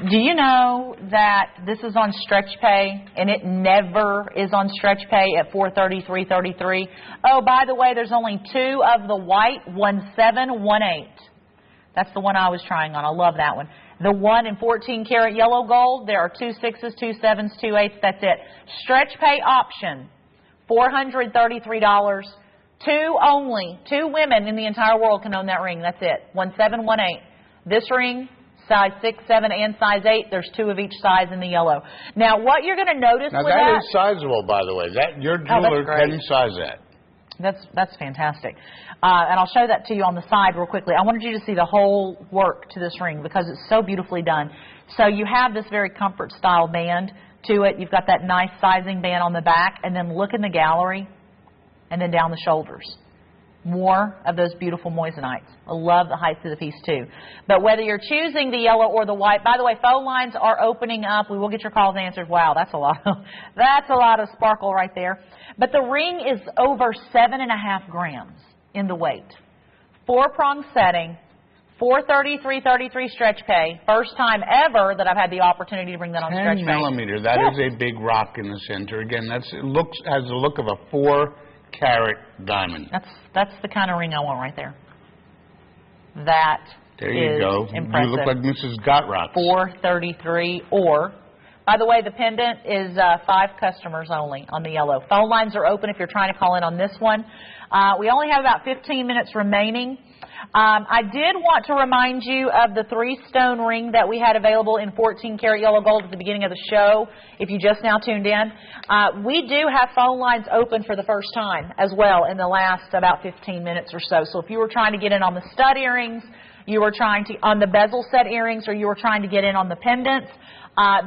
Do you know that this is on stretch pay, and it never is on stretch pay at $433.33? Oh, by the way, there's only 2 of the white, 1718. That's the one I was trying on. I love that one. The one in 14-karat yellow gold, there are 2 6s, 2 7s, 2 8s. That's it. Stretch pay option, $433. 2 women in the entire world can own that ring. That's it. 1718. This ring, size 6, 7, and size 8. There's 2 of each size in the yellow. Now, what you're going to notice now with that is sizable, by the way. That your jeweler can size that. That's fantastic. And I'll show that to you on the side real quickly. I wanted you to see the whole work to this ring because it's so beautifully done. So you have this very comfort style band to it. You've got that nice sizing band on the back, and then look in the gallery. And then down the shoulders. More of those beautiful Moissanites. I love the height of the piece too. But whether you're choosing the yellow or the white, by the way, faux lines are opening up. We will get your calls answered. Wow, that's a lot. That's a lot of sparkle right there. But the ring is over 7.5 grams in the weight. 4-prong setting. $433.33 stretch pay. First time ever that I've had the opportunity to bring that on stretch pay. 10 millimeter. That is a big rock in the center. Again, has the look of a 4-carat diamond. That's the kind of ring I want right there. That there you go. Impressive. You look like Mrs. Gotrocks. $433 or, by the way, the pendant is 5 customers only on the yellow. Phone lines are open if you're trying to call in on this one. We only have about 15 minutes remaining. I did want to remind you of the 3-stone ring that we had available in 14-karat yellow gold at the beginning of the show, if you just now tuned in. We do have phone lines open for the first time as well in the last about 15 minutes or so. So if you were trying to get in on the stud earrings, you were trying to on the bezel set earrings, or you were trying to get in on the pendants,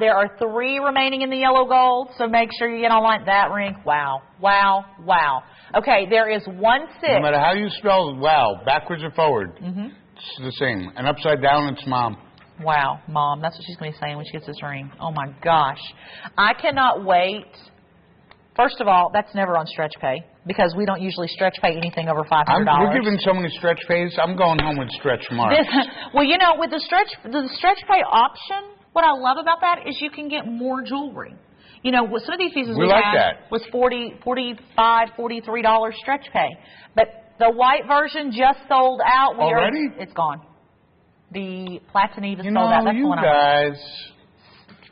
there are 3 remaining in the yellow gold, so make sure you get online. That ring, wow, wow, wow. Okay, there is 1-6. No matter how you spell wow, backwards or forward, it's the same. And upside down, it's mom. Wow, Mom, that's what she's going to be saying when she gets this ring. Oh, my gosh. I cannot wait. First of all, that's never on stretch pay, because we don't usually stretch pay anything over $500. We're giving so many stretch pays, I'm going home with stretch marks. Well, you know, with the stretch pay option, what I love about that is you can get more jewelry. You know, with some of these pieces we like had that. was $45, $43 stretch pay. But the white version just sold out. Already? It's gone. The Platineve is sold out. That's you the one guys.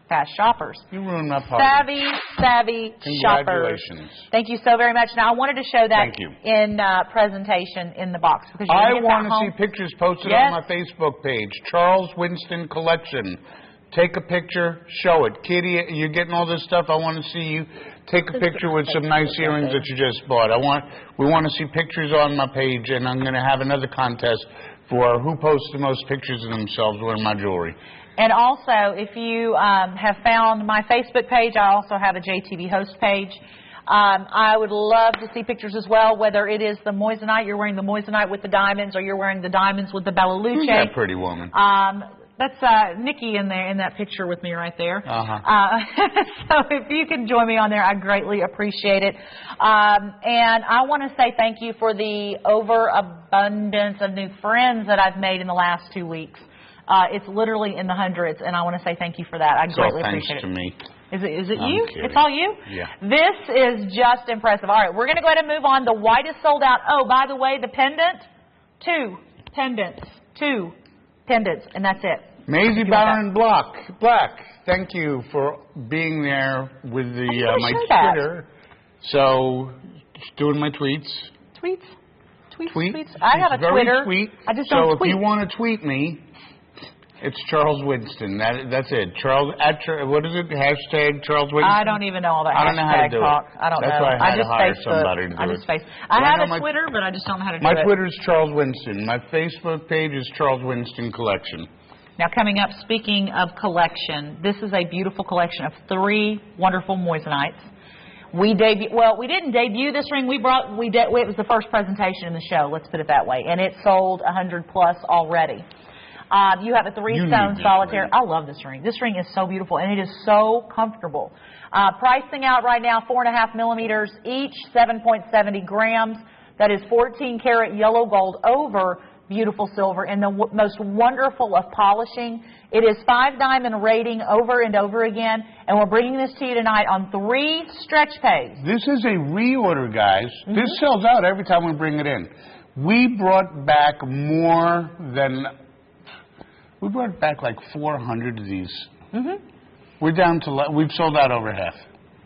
Fast shoppers. You ruined my party. Savvy shoppers. Congratulations. Thank you so very much. Now, I wanted to show that Thank you. in presentation in the box. Because I want to see pictures posted on my Facebook page. Charles Winston Collection. Take a picture, show it. Kitty, you're getting all this stuff. I want to see you take a picture with some nice earrings that you just bought. We want to see pictures on my page, and I'm going to have another contest for who posts the most pictures of themselves wearing my jewelry. And also, if you have found my Facebook page, I also have a JTV host page. I would love to see pictures as well, whether it is the Moissanite, you're wearing the Moissanite with the diamonds, or you're wearing the diamonds with the Bella Luce. Who's that pretty woman? That's Nikki in there in that picture with me right there. So if you can join me on there, I greatly appreciate it. And I want to say thank you for the overabundance of new friends that I've made in the last 2 weeks. It's literally in the hundreds, and I want to say thank you for that. I greatly appreciate it. Thanks to me. Is it I'm you? kidding. It's all you? Yeah. This is just impressive. All right, we're going to go ahead and move on. The white is sold out. Oh, by the way, the pendant, 2 pendants, and that's it. Maisie Baron Black, thank you for being there with my Twitter. So, just doing my tweets. Tweets. I have a Twitter. Tweet. I just don't tweet. So if you want to tweet me, it's Charles Winston. That's it. What is it? Hashtag Charles Winston? I don't even know all that I don't know how to do talk. it. I don't know. That's why I had to hire Facebook. somebody to do it. I have a Twitter, but I just don't know how to do it. My Twitter is Charles Winston. My Facebook page is Charles Winston Collection. Now, coming up, speaking of collection, this is a beautiful collection of 3 wonderful Moissanites. We didn't debut this ring. It was the first presentation in the show, let's put it that way, and it sold 100 plus already. You have a 3-stone solitaire. I love this ring. This ring is so beautiful, and it is so comfortable. Pricing out right now, 4.5 millimeters each, 7.70 grams. That is 14-karat yellow gold over beautiful silver, and the most wonderful of polishing. It is 5 diamond rating over and over again, and we're bringing this to you tonight on 3 stretch pays. This is a reorder, guys. This sells out every time we bring it in. We brought back like 400 of these. We're down to, we've sold out over half.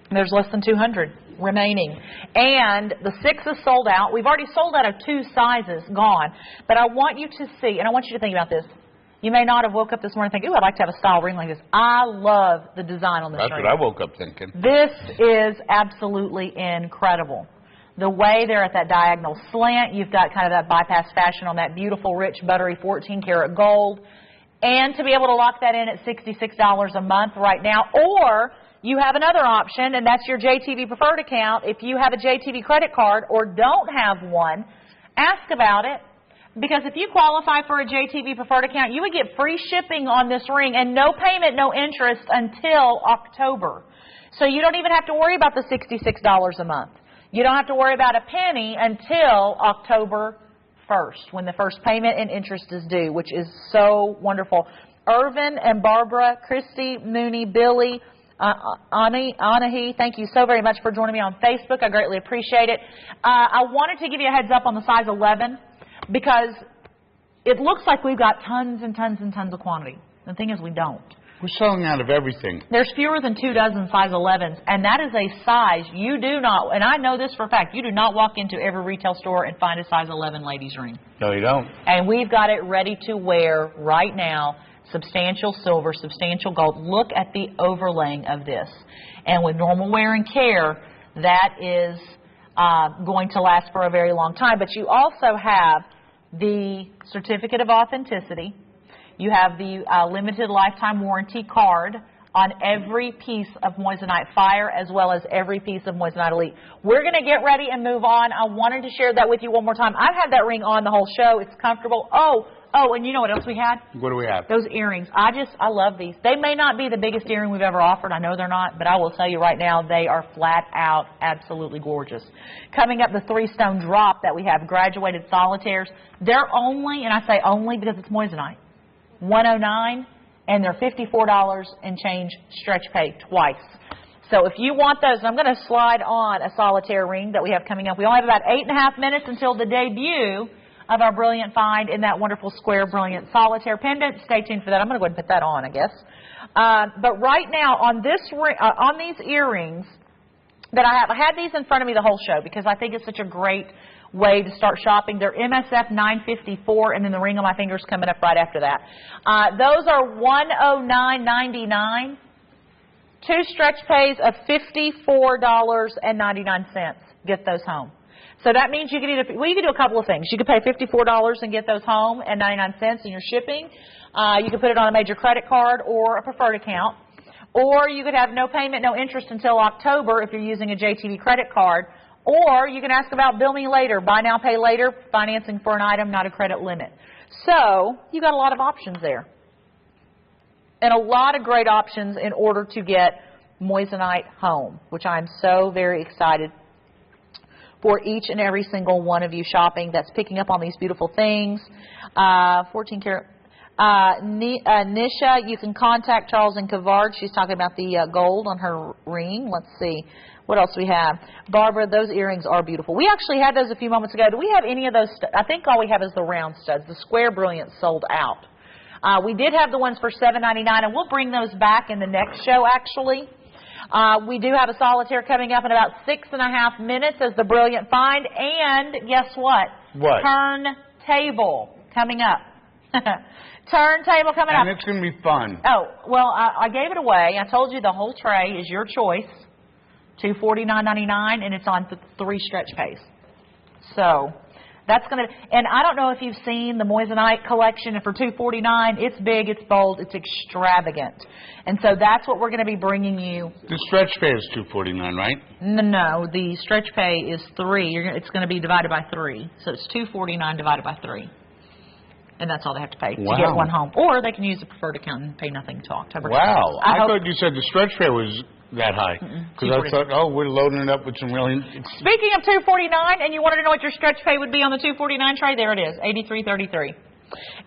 There's less than 200 remaining. And the 6 is sold out. We've already sold out of 2 sizes, gone. But I want you to see, and I want you to think about this. You may not have woke up this morning thinking, ooh, I'd like to have a style ring like this. I love the design on this ring. That's what I woke up thinking. This is absolutely incredible. The way they're at that diagonal slant, you've got kind of that bypass fashion on that beautiful, rich, buttery 14-karat gold. And to be able to lock that in at $66 a month right now, or you have another option, and that's your JTV Preferred account. If you have a JTV credit card or don't have one, ask about it. Because if you qualify for a JTV Preferred account, you would get free shipping on this ring and no payment, no interest until October. So you don't even have to worry about the $66 a month. You don't have to worry about a penny until October 1st, when the first payment and interest is due, which is so wonderful. Irvin and Barbara, Christy, Mooney, Billy, Anahi, thank you so very much for joining me on Facebook. I greatly appreciate it. I wanted to give you a heads up on the size 11 because it looks like we've got tons and tons and tons of quantity. The thing is, we don't. We're selling out of everything. There's fewer than 2 dozen size 11s, and that is a size you do not, and I know this for a fact, you do not walk into every retail store and find a size 11 ladies ring. No, you don't. And we've got it ready to wear right now. Substantial silver, substantial gold. Look at the overlaying of this. And with normal wear and care, that is going to last for a very long time. But you also have the certificate of authenticity. You have the limited lifetime warranty card on every piece of Moissanite Fire as well as every piece of Moissanite Elite. We're going to get ready and move on. I wanted to share that with you one more time. I've had that ring on the whole show. It's comfortable. Oh, and you know what else we had? What do we have? Those earrings. I love these. They may not be the biggest earring we've ever offered. I know they're not, but I will tell you right now, they are flat out absolutely gorgeous. Coming up, the 3-stone drop that we have, graduated solitaires. They're only, and I say only because it's Moissanite, $109, and they're $54 and change stretch pay twice. So if you want those, and I'm going to slide on a solitaire ring that we have coming up. We only have about 8.5 minutes until the debut of our brilliant find in that wonderful square brilliant solitaire pendant. Stay tuned for that. I'm going to go ahead and put that on, I guess. But right now on this on these earrings that I had these in front of me the whole show because I think it's such a great way to start shopping. They're MSF $954, and then the ring on my finger is coming up right after that. Those are $109.99. 2 stretch pays of $54.99. Get those home. So that means you can either, well, you can do a couple of things. You could pay $54 and get those home and 99 cents in your shipping. You could put it on a major credit card or a preferred account. Or you could have no payment, no interest until October if you're using a JTV credit card. Or you can ask about bill me later, buy now, pay later, financing for an item, not a credit limit. So you got a lot of options there. And a lot of great options in order to get Moissanite home, which I'm so very excited for each and every single one of you shopping that's picking up on these beautiful things. 14 karat. Nisha, you can contact Charles and Kavard. She's talking about the gold on her ring. Let's see. What else we have? Barbara, those earrings are beautiful. We actually had those a few moments ago. Do we have any of those? I think all we have is the round studs. The square brilliant sold out. We did have the ones for $7.99, and we'll bring those back in the next show, actually. We do have a solitaire coming up in about 6.5 minutes as the brilliant find. And guess what? What? Turntable coming up. Turntable coming up. And it's going to be fun. Oh, well, I gave it away. I told you the whole tray is your choice. $249.99, and it's on 3 stretch pays. So that's going to, and I don't know if you've seen the Moissanite collection, and for $249, it's big, it's bold, it's extravagant. And so that's what we're going to be bringing you. The stretch pay is $249, right? No, the stretch pay is 3. It's going to be divided by 3. So it's $249 divided by 3. And that's all they have to pay to get one home. Or they can use a preferred account and pay nothing until October. Wow. I thought you said the stretch pay was that high. Because I thought, oh, we're loading it up with some really... Speaking of $249, and you wanted to know what your stretch pay would be on the $249 tray, there it is, $83.33.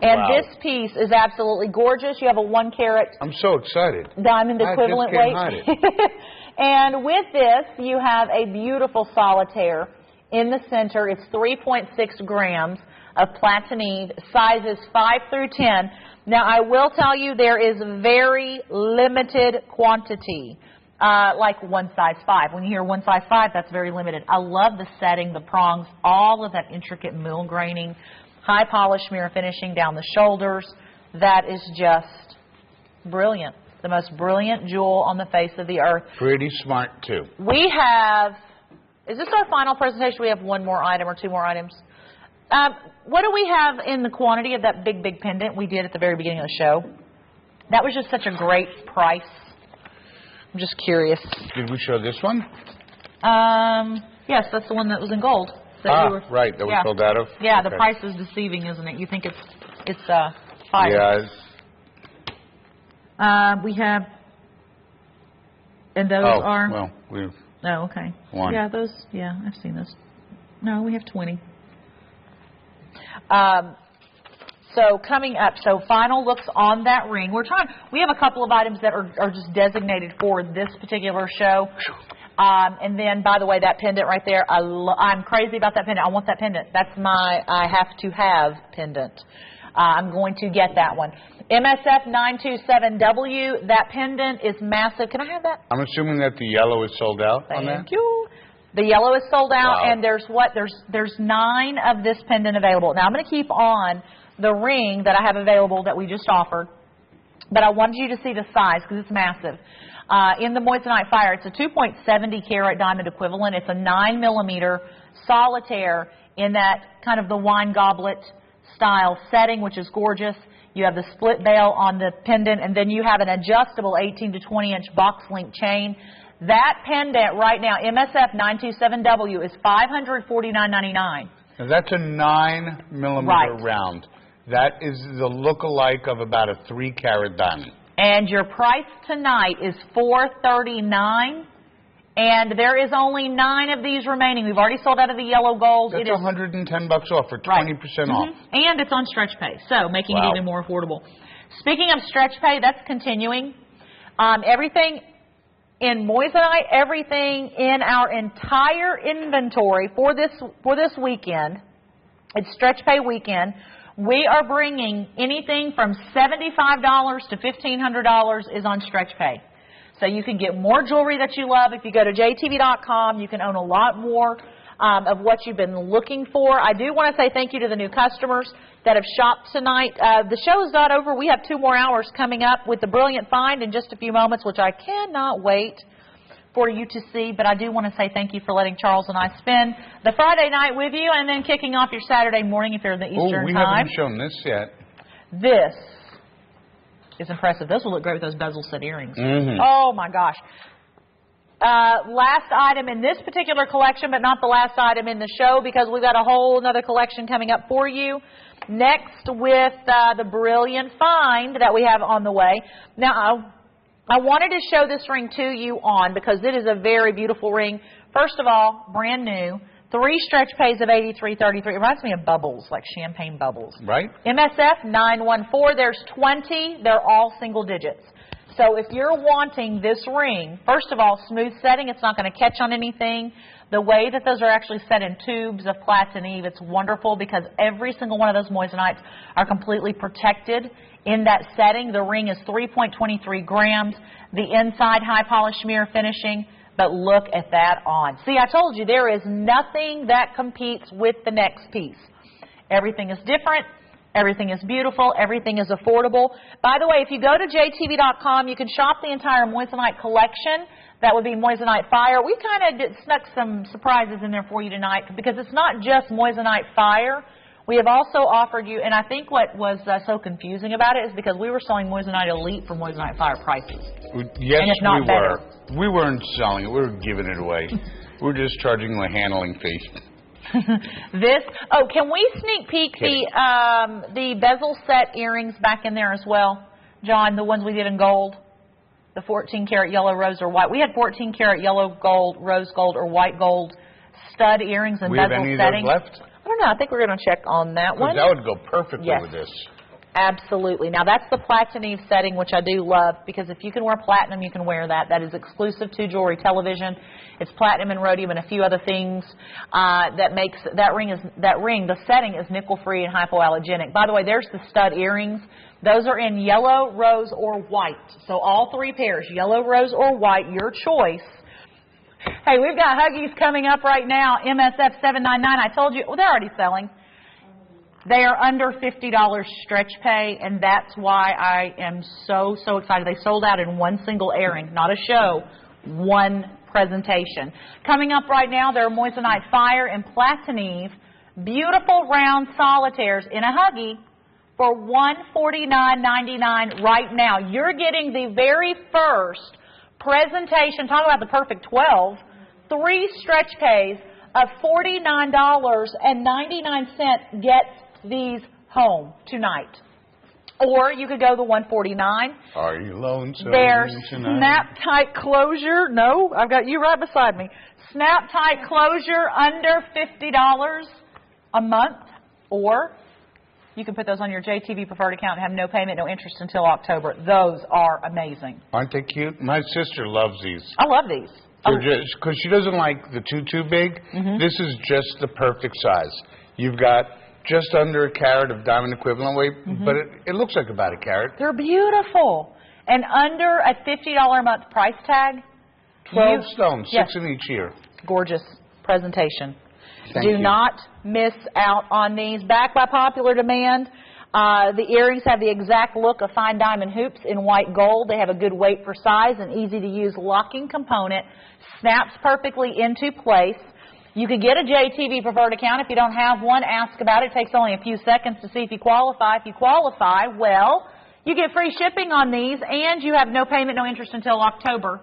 And this piece is absolutely gorgeous. You have a 1 carat... I'm so excited. Diamond equivalent weight. I just can't hide it. And with this, you have a beautiful solitaire in the center. It's 3.6 grams of Platineve, sizes 5 through 10. Now, I will tell you there is very limited quantity, like 1 size 5. When you hear 1 size 5, that's very limited. I love the setting, the prongs, all of that intricate mill graining, high polish mirror finishing down the shoulders. That is just brilliant. The most brilliant jewel on the face of the earth. Pretty smart, too. We have, is this our final presentation? We have 1 more item or 2 more items. What do we have in the quantity of that big, big pendant we did at the very beginning of the show? That was just such a great price. I'm just curious. Did we show this one? Yes, that's the one that was in gold. Right, that we sold out of? Yeah, okay. The price is deceiving, isn't it? You think it's fire. Yeah. We have, and those are... well, we've... Oh, okay. 1. Yeah, those, I've seen those. No, we have 20. So coming up, so final looks on that ring. We have a couple of items that are just designated for this particular show. And then, by the way, that pendant right there, I'm crazy about that pendant. I want that pendant. That's my I have to have pendant. I'm going to get that one. MSF 927W, that pendant is massive. Can I have that? I'm assuming that the yellow is sold out on that? Thank you. The yellow is sold out, Wow. and there's 9 of this pendant available. Now, I'm going to keep on the ring that I have available that we just offered, but I wanted you to see the size because it's massive. In the Moissanite Fire, it's a 2.70 carat diamond equivalent. It's a 9mm solitaire in that kind of the wine goblet style setting, which is gorgeous. You have the split bail on the pendant, and then you have an adjustable 18 to 20 inch box link chain. That pendant right now, MSF 927W, is $549.99. Now that's a 9mm Right. round. That is the look-alike of about a 3-carat diamond. And your price tonight is $439, and there is only 9 of these remaining. We've already sold out of the yellow gold. That's it is $110 off for 20% off. And it's on stretch pay, so making Wow. it even more affordable. Speaking of stretch pay, that's continuing. Everything in Moissanite, everything in our entire inventory for this weekend, it's stretch pay weekend. We are bringing anything from $75 to $1,500 is on stretch pay. So you can get more jewelry that you love. If you go to jtv.com, you can own a lot more of what you've been looking for. I do want to say thank you to the new customers that have shopped tonight. The show is not over. We have 2 more hours coming up with the brilliant find in just a few moments, which I cannot wait for you to see. But I do want to say thank you for letting Charles and I spend the Friday night with you and then kicking off your Saturday morning if you're in the Eastern we time. haven't shown this yet. This is impressive. Those will look great with those bezel set earrings. Mm-hmm. Oh, my gosh. Last item in this particular collection, but not the last item in the show because we've got a whole other collection coming up for you. Next with the brilliant find that we have on the way. Now, I wanted to show this ring to you on because it is a very beautiful ring. First of all, brand new. 3 stretch pays of $83.33. It reminds me of bubbles, like champagne bubbles. Right. MSF 914. There's 20. They're all single digits. So if you're wanting this ring, first of all, smooth setting. It's not going to catch on anything. The way that those are actually set in tubes of Platineve, it's wonderful because every single one of those moissanites are completely protected in that setting. The ring is 3.23 grams. The inside high polish mirror finishing. But look at that on. See, I told you there is nothing that competes with the next piece. Everything is different. Everything is beautiful. Everything is affordable. By the way, if you go to jtv.com, you can shop the entire Moissanite collection. That would be Moissanite Fire. We kind of snuck some surprises in there for you tonight because it's not just Moissanite Fire. We have also offered you, and I think what was so confusing about it is because we were selling Moissanite Elite for Moissanite Fire prices. Yes, and if not we better. were. We weren't selling it. We were giving it away. We were just charging a handling fee. Can we sneak peek the bezel set earrings back in there as well, John, the ones we did in gold? The 14 karat yellow, rose, or white. We had 14 karat yellow gold, rose gold, or white gold stud earrings and bezel setting. We have any of those left? I don't know. I think we're going to check on that one. That would go perfectly with this. Absolutely. Now, that's the Platineve setting, which I do love, because if you can wear platinum, you can wear that. That is exclusive to Jewelry Television. It's platinum and rhodium and a few other things that makes that ring, the setting is nickel-free and hypoallergenic. By the way, there's the stud earrings. Those are in yellow, rose, or white. So all 3 pairs, yellow, rose, or white, your choice. Hey, we've got Huggies coming up right now, MSF 799. I told you, well, they're already selling. They are under $50 stretch pay, and that's why I am so, so excited. They sold out in one single airing, not a show, one presentation. Coming up right now, there are Moissanite Fire and Platineve, beautiful round solitaires in a Huggie for $149.99 right now. You're getting the very first presentation, talk about the perfect 12, 3 stretch pays of $49.99 gets these home tonight. Or you could go the $149. Are you lonesome There's tonight? snap tight closure. No, I've got you right beside me. Snap tight closure under $50 a month. Or you can put those on your JTV preferred account and have no payment, no interest until October. Those are amazing. Aren't they cute? My sister loves these. I love these. Because she doesn't like the too big. This is just the perfect size. You've got just under a carat of diamond equivalent weight, but it looks like about a carat. They're beautiful. And under a $50 a month price tag. 12 stones, 6 in each ear. Gorgeous presentation. Thank you. Do not miss out on these. Back by popular demand. The earrings have the exact look of fine diamond hoops in white gold. They have a good weight for size and easy-to-use locking component. Snaps perfectly into place. You can get a JTV preferred account. If you don't have one, ask about it. It takes only a few seconds to see if you qualify. If you qualify, well, you get free shipping on these, and you have no payment, no interest until October,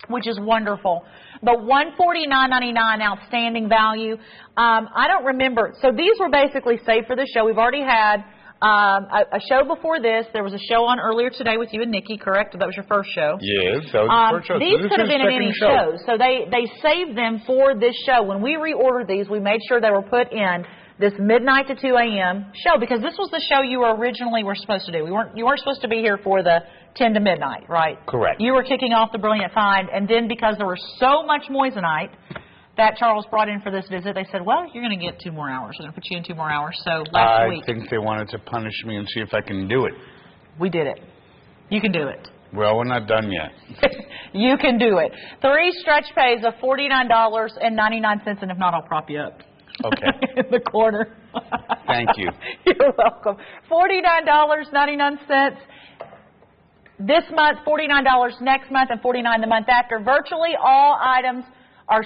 which is wonderful. But $149.99 outstanding value. I don't remember. So these were basically saved for the show. We've already had a show before this. There was a show on earlier today with you and Nikki, correct? That was your first show. Yes, that was the first show. These could have been in any show. So they saved them for this show. When we reordered these, we made sure they were put in this midnight to 2 a.m. show, because this was the show you originally were supposed to do. You weren't supposed to be here for the 10 to midnight, right? Correct. You were kicking off the Brilliant Find, and then because there was so much Moissanite that Charles brought in for this visit, they said, well, you're going to get 2 more hours. We're going to put you in 2 more hours. So last week. I think they wanted to punish me and see if I can do it. We did it. You can do it. Well, we're not done yet. You can do it. 3 stretch pays of $49.99, and if not, I'll prop you up. Okay. In the corner. Thank you. You're welcome. $49.99 this month, $49 next month, and $49 the month after. Virtually all items are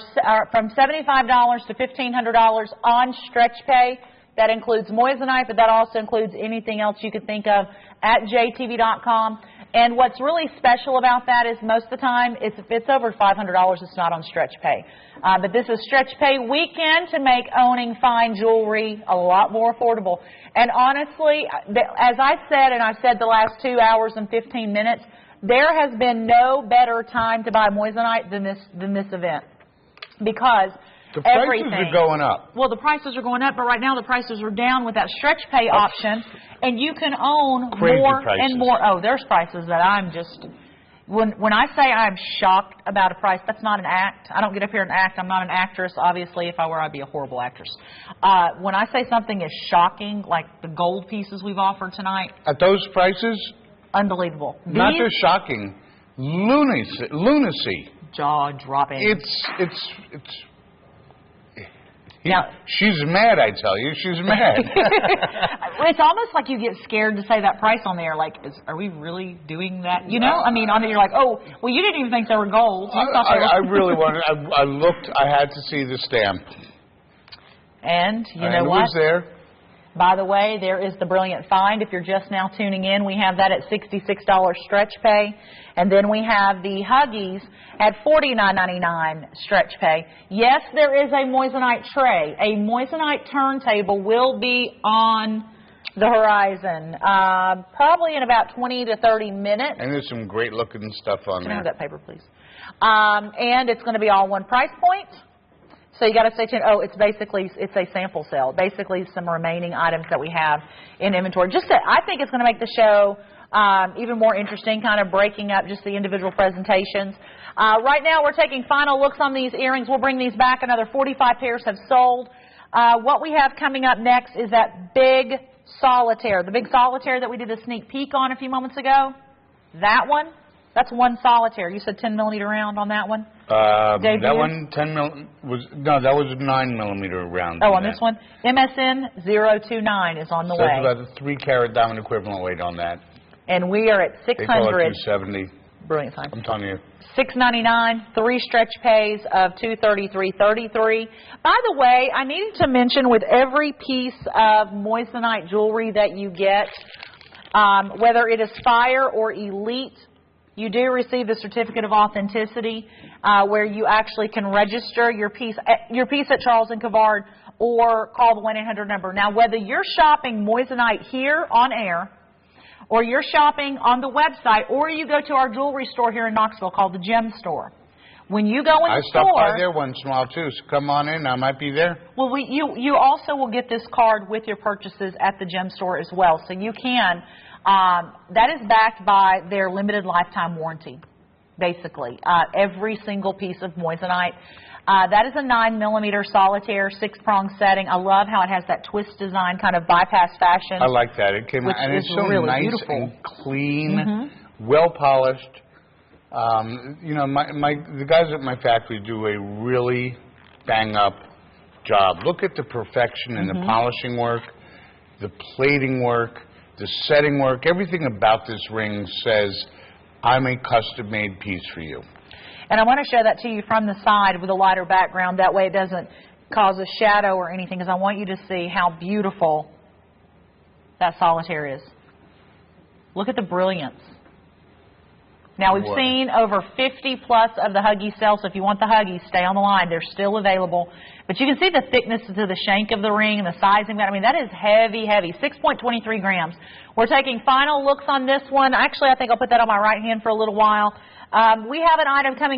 from $75 to $1,500 on stretch pay. That includes Moissanite, but that also includes anything else you could think of at jtv.com. And what's really special about that is most of the time, if it's over $500, it's not on stretch pay. But this is stretch pay weekend to make owning fine jewelry a lot more affordable. And honestly, as I said, and I've said the last 2 hours and 15 minutes, there has been no better time to buy Moissanite than this event. Because the prices are going up. Well, the prices are going up, but right now the prices are down with that stretch pay option, and you can own more and more. Oh, there's prices that I'm just... When I say I'm shocked about a price, that's not an act. I don't get up here and act. I'm not an actress. Obviously, if I were, I'd be a horrible actress. When I say something is shocking, like the gold pieces we've offered tonight... At those prices? Unbelievable. Not just shocking. Lunacy. Jaw-dropping. It's now, she's mad, I tell you. She's mad. It's almost like you get scared to say that price on there. Like, are we really doing that? You know? I mean, on it, you're like, oh, well, you didn't even think they were gold. I really wanted. I looked. I had to see the stamp. And you know what? It was there. By the way, there is the Brilliant Find. If you're just now tuning in, we have that at $66 stretch pay. And then we have the Huggies at $49.99 stretch pay. Yes, there is a Moissanite tray. A Moissanite turntable will be on the horizon, probably in about 20 to 30 minutes. And there's some great looking stuff on there. Can I have that paper, please? And it's going to be all one price point. So you got to stay tuned. Oh, it's a sample sale. Basically, some remaining items that we have in inventory. I think it's going to make the show even more interesting, kind of breaking up just the individual presentations. Right now, we're taking final looks on these earrings. We'll bring these back. Another 45 pairs have sold. What we have coming up next is that big solitaire. The big solitaire that we did a sneak peek on a few moments ago. That one. That's one solitaire. You said 10 millimeter round on that one? That one, 10 mil, that was 9 millimeter round. Oh, on this one? MSN 029 is on the way. That's about a 3 carat diamond equivalent weight on that. And we are at 600. They call it 270. Brilliant time. I'm telling you. $699, 3 stretch pays of $233.33. By the way, I needed to mention with every piece of Moissanite jewelry that you get, whether it is Fire or Elite, you do receive the certificate of authenticity where you actually can register your piece at Charles & Cavard or call the 1-800 number. Now, whether you're shopping Moissanite here on air or you're shopping on the website or you go to our jewelry store here in Knoxville called the Gem Store, when you go in the store... I stop by there once in a while, too, so come on in. I might be there. Well, you also will get this card with your purchases at the Gem Store as well, so you can... that is backed by their limited lifetime warranty. basically. Every single piece of moissanite. That is a 9mm solitaire 6-prong setting. I love how it has that twist design, kind of bypass fashion. I like that. It came out, and it's so really nice beautiful. and clean, well polished. You know, the guys at my factory do a really bang up job. Look at the perfection in the polishing work, the plating work, the setting work. Everything about this ring says, I'm a custom-made piece for you. And I want to show that to you from the side with a lighter background. That way it doesn't cause a shadow or anything, because I want you to see how beautiful that solitaire is. Look at the brilliance. Now, we've seen over 50 plus of the Huggies sell, so if you want the Huggies, stay on the line. They're still available. But you can see the thickness to the shank of the ring and the sizing. I mean, that is heavy, heavy, 6.23 grams. We're taking final looks on this one. Actually, I think I'll put that on my right hand for a little while. We have an item coming up.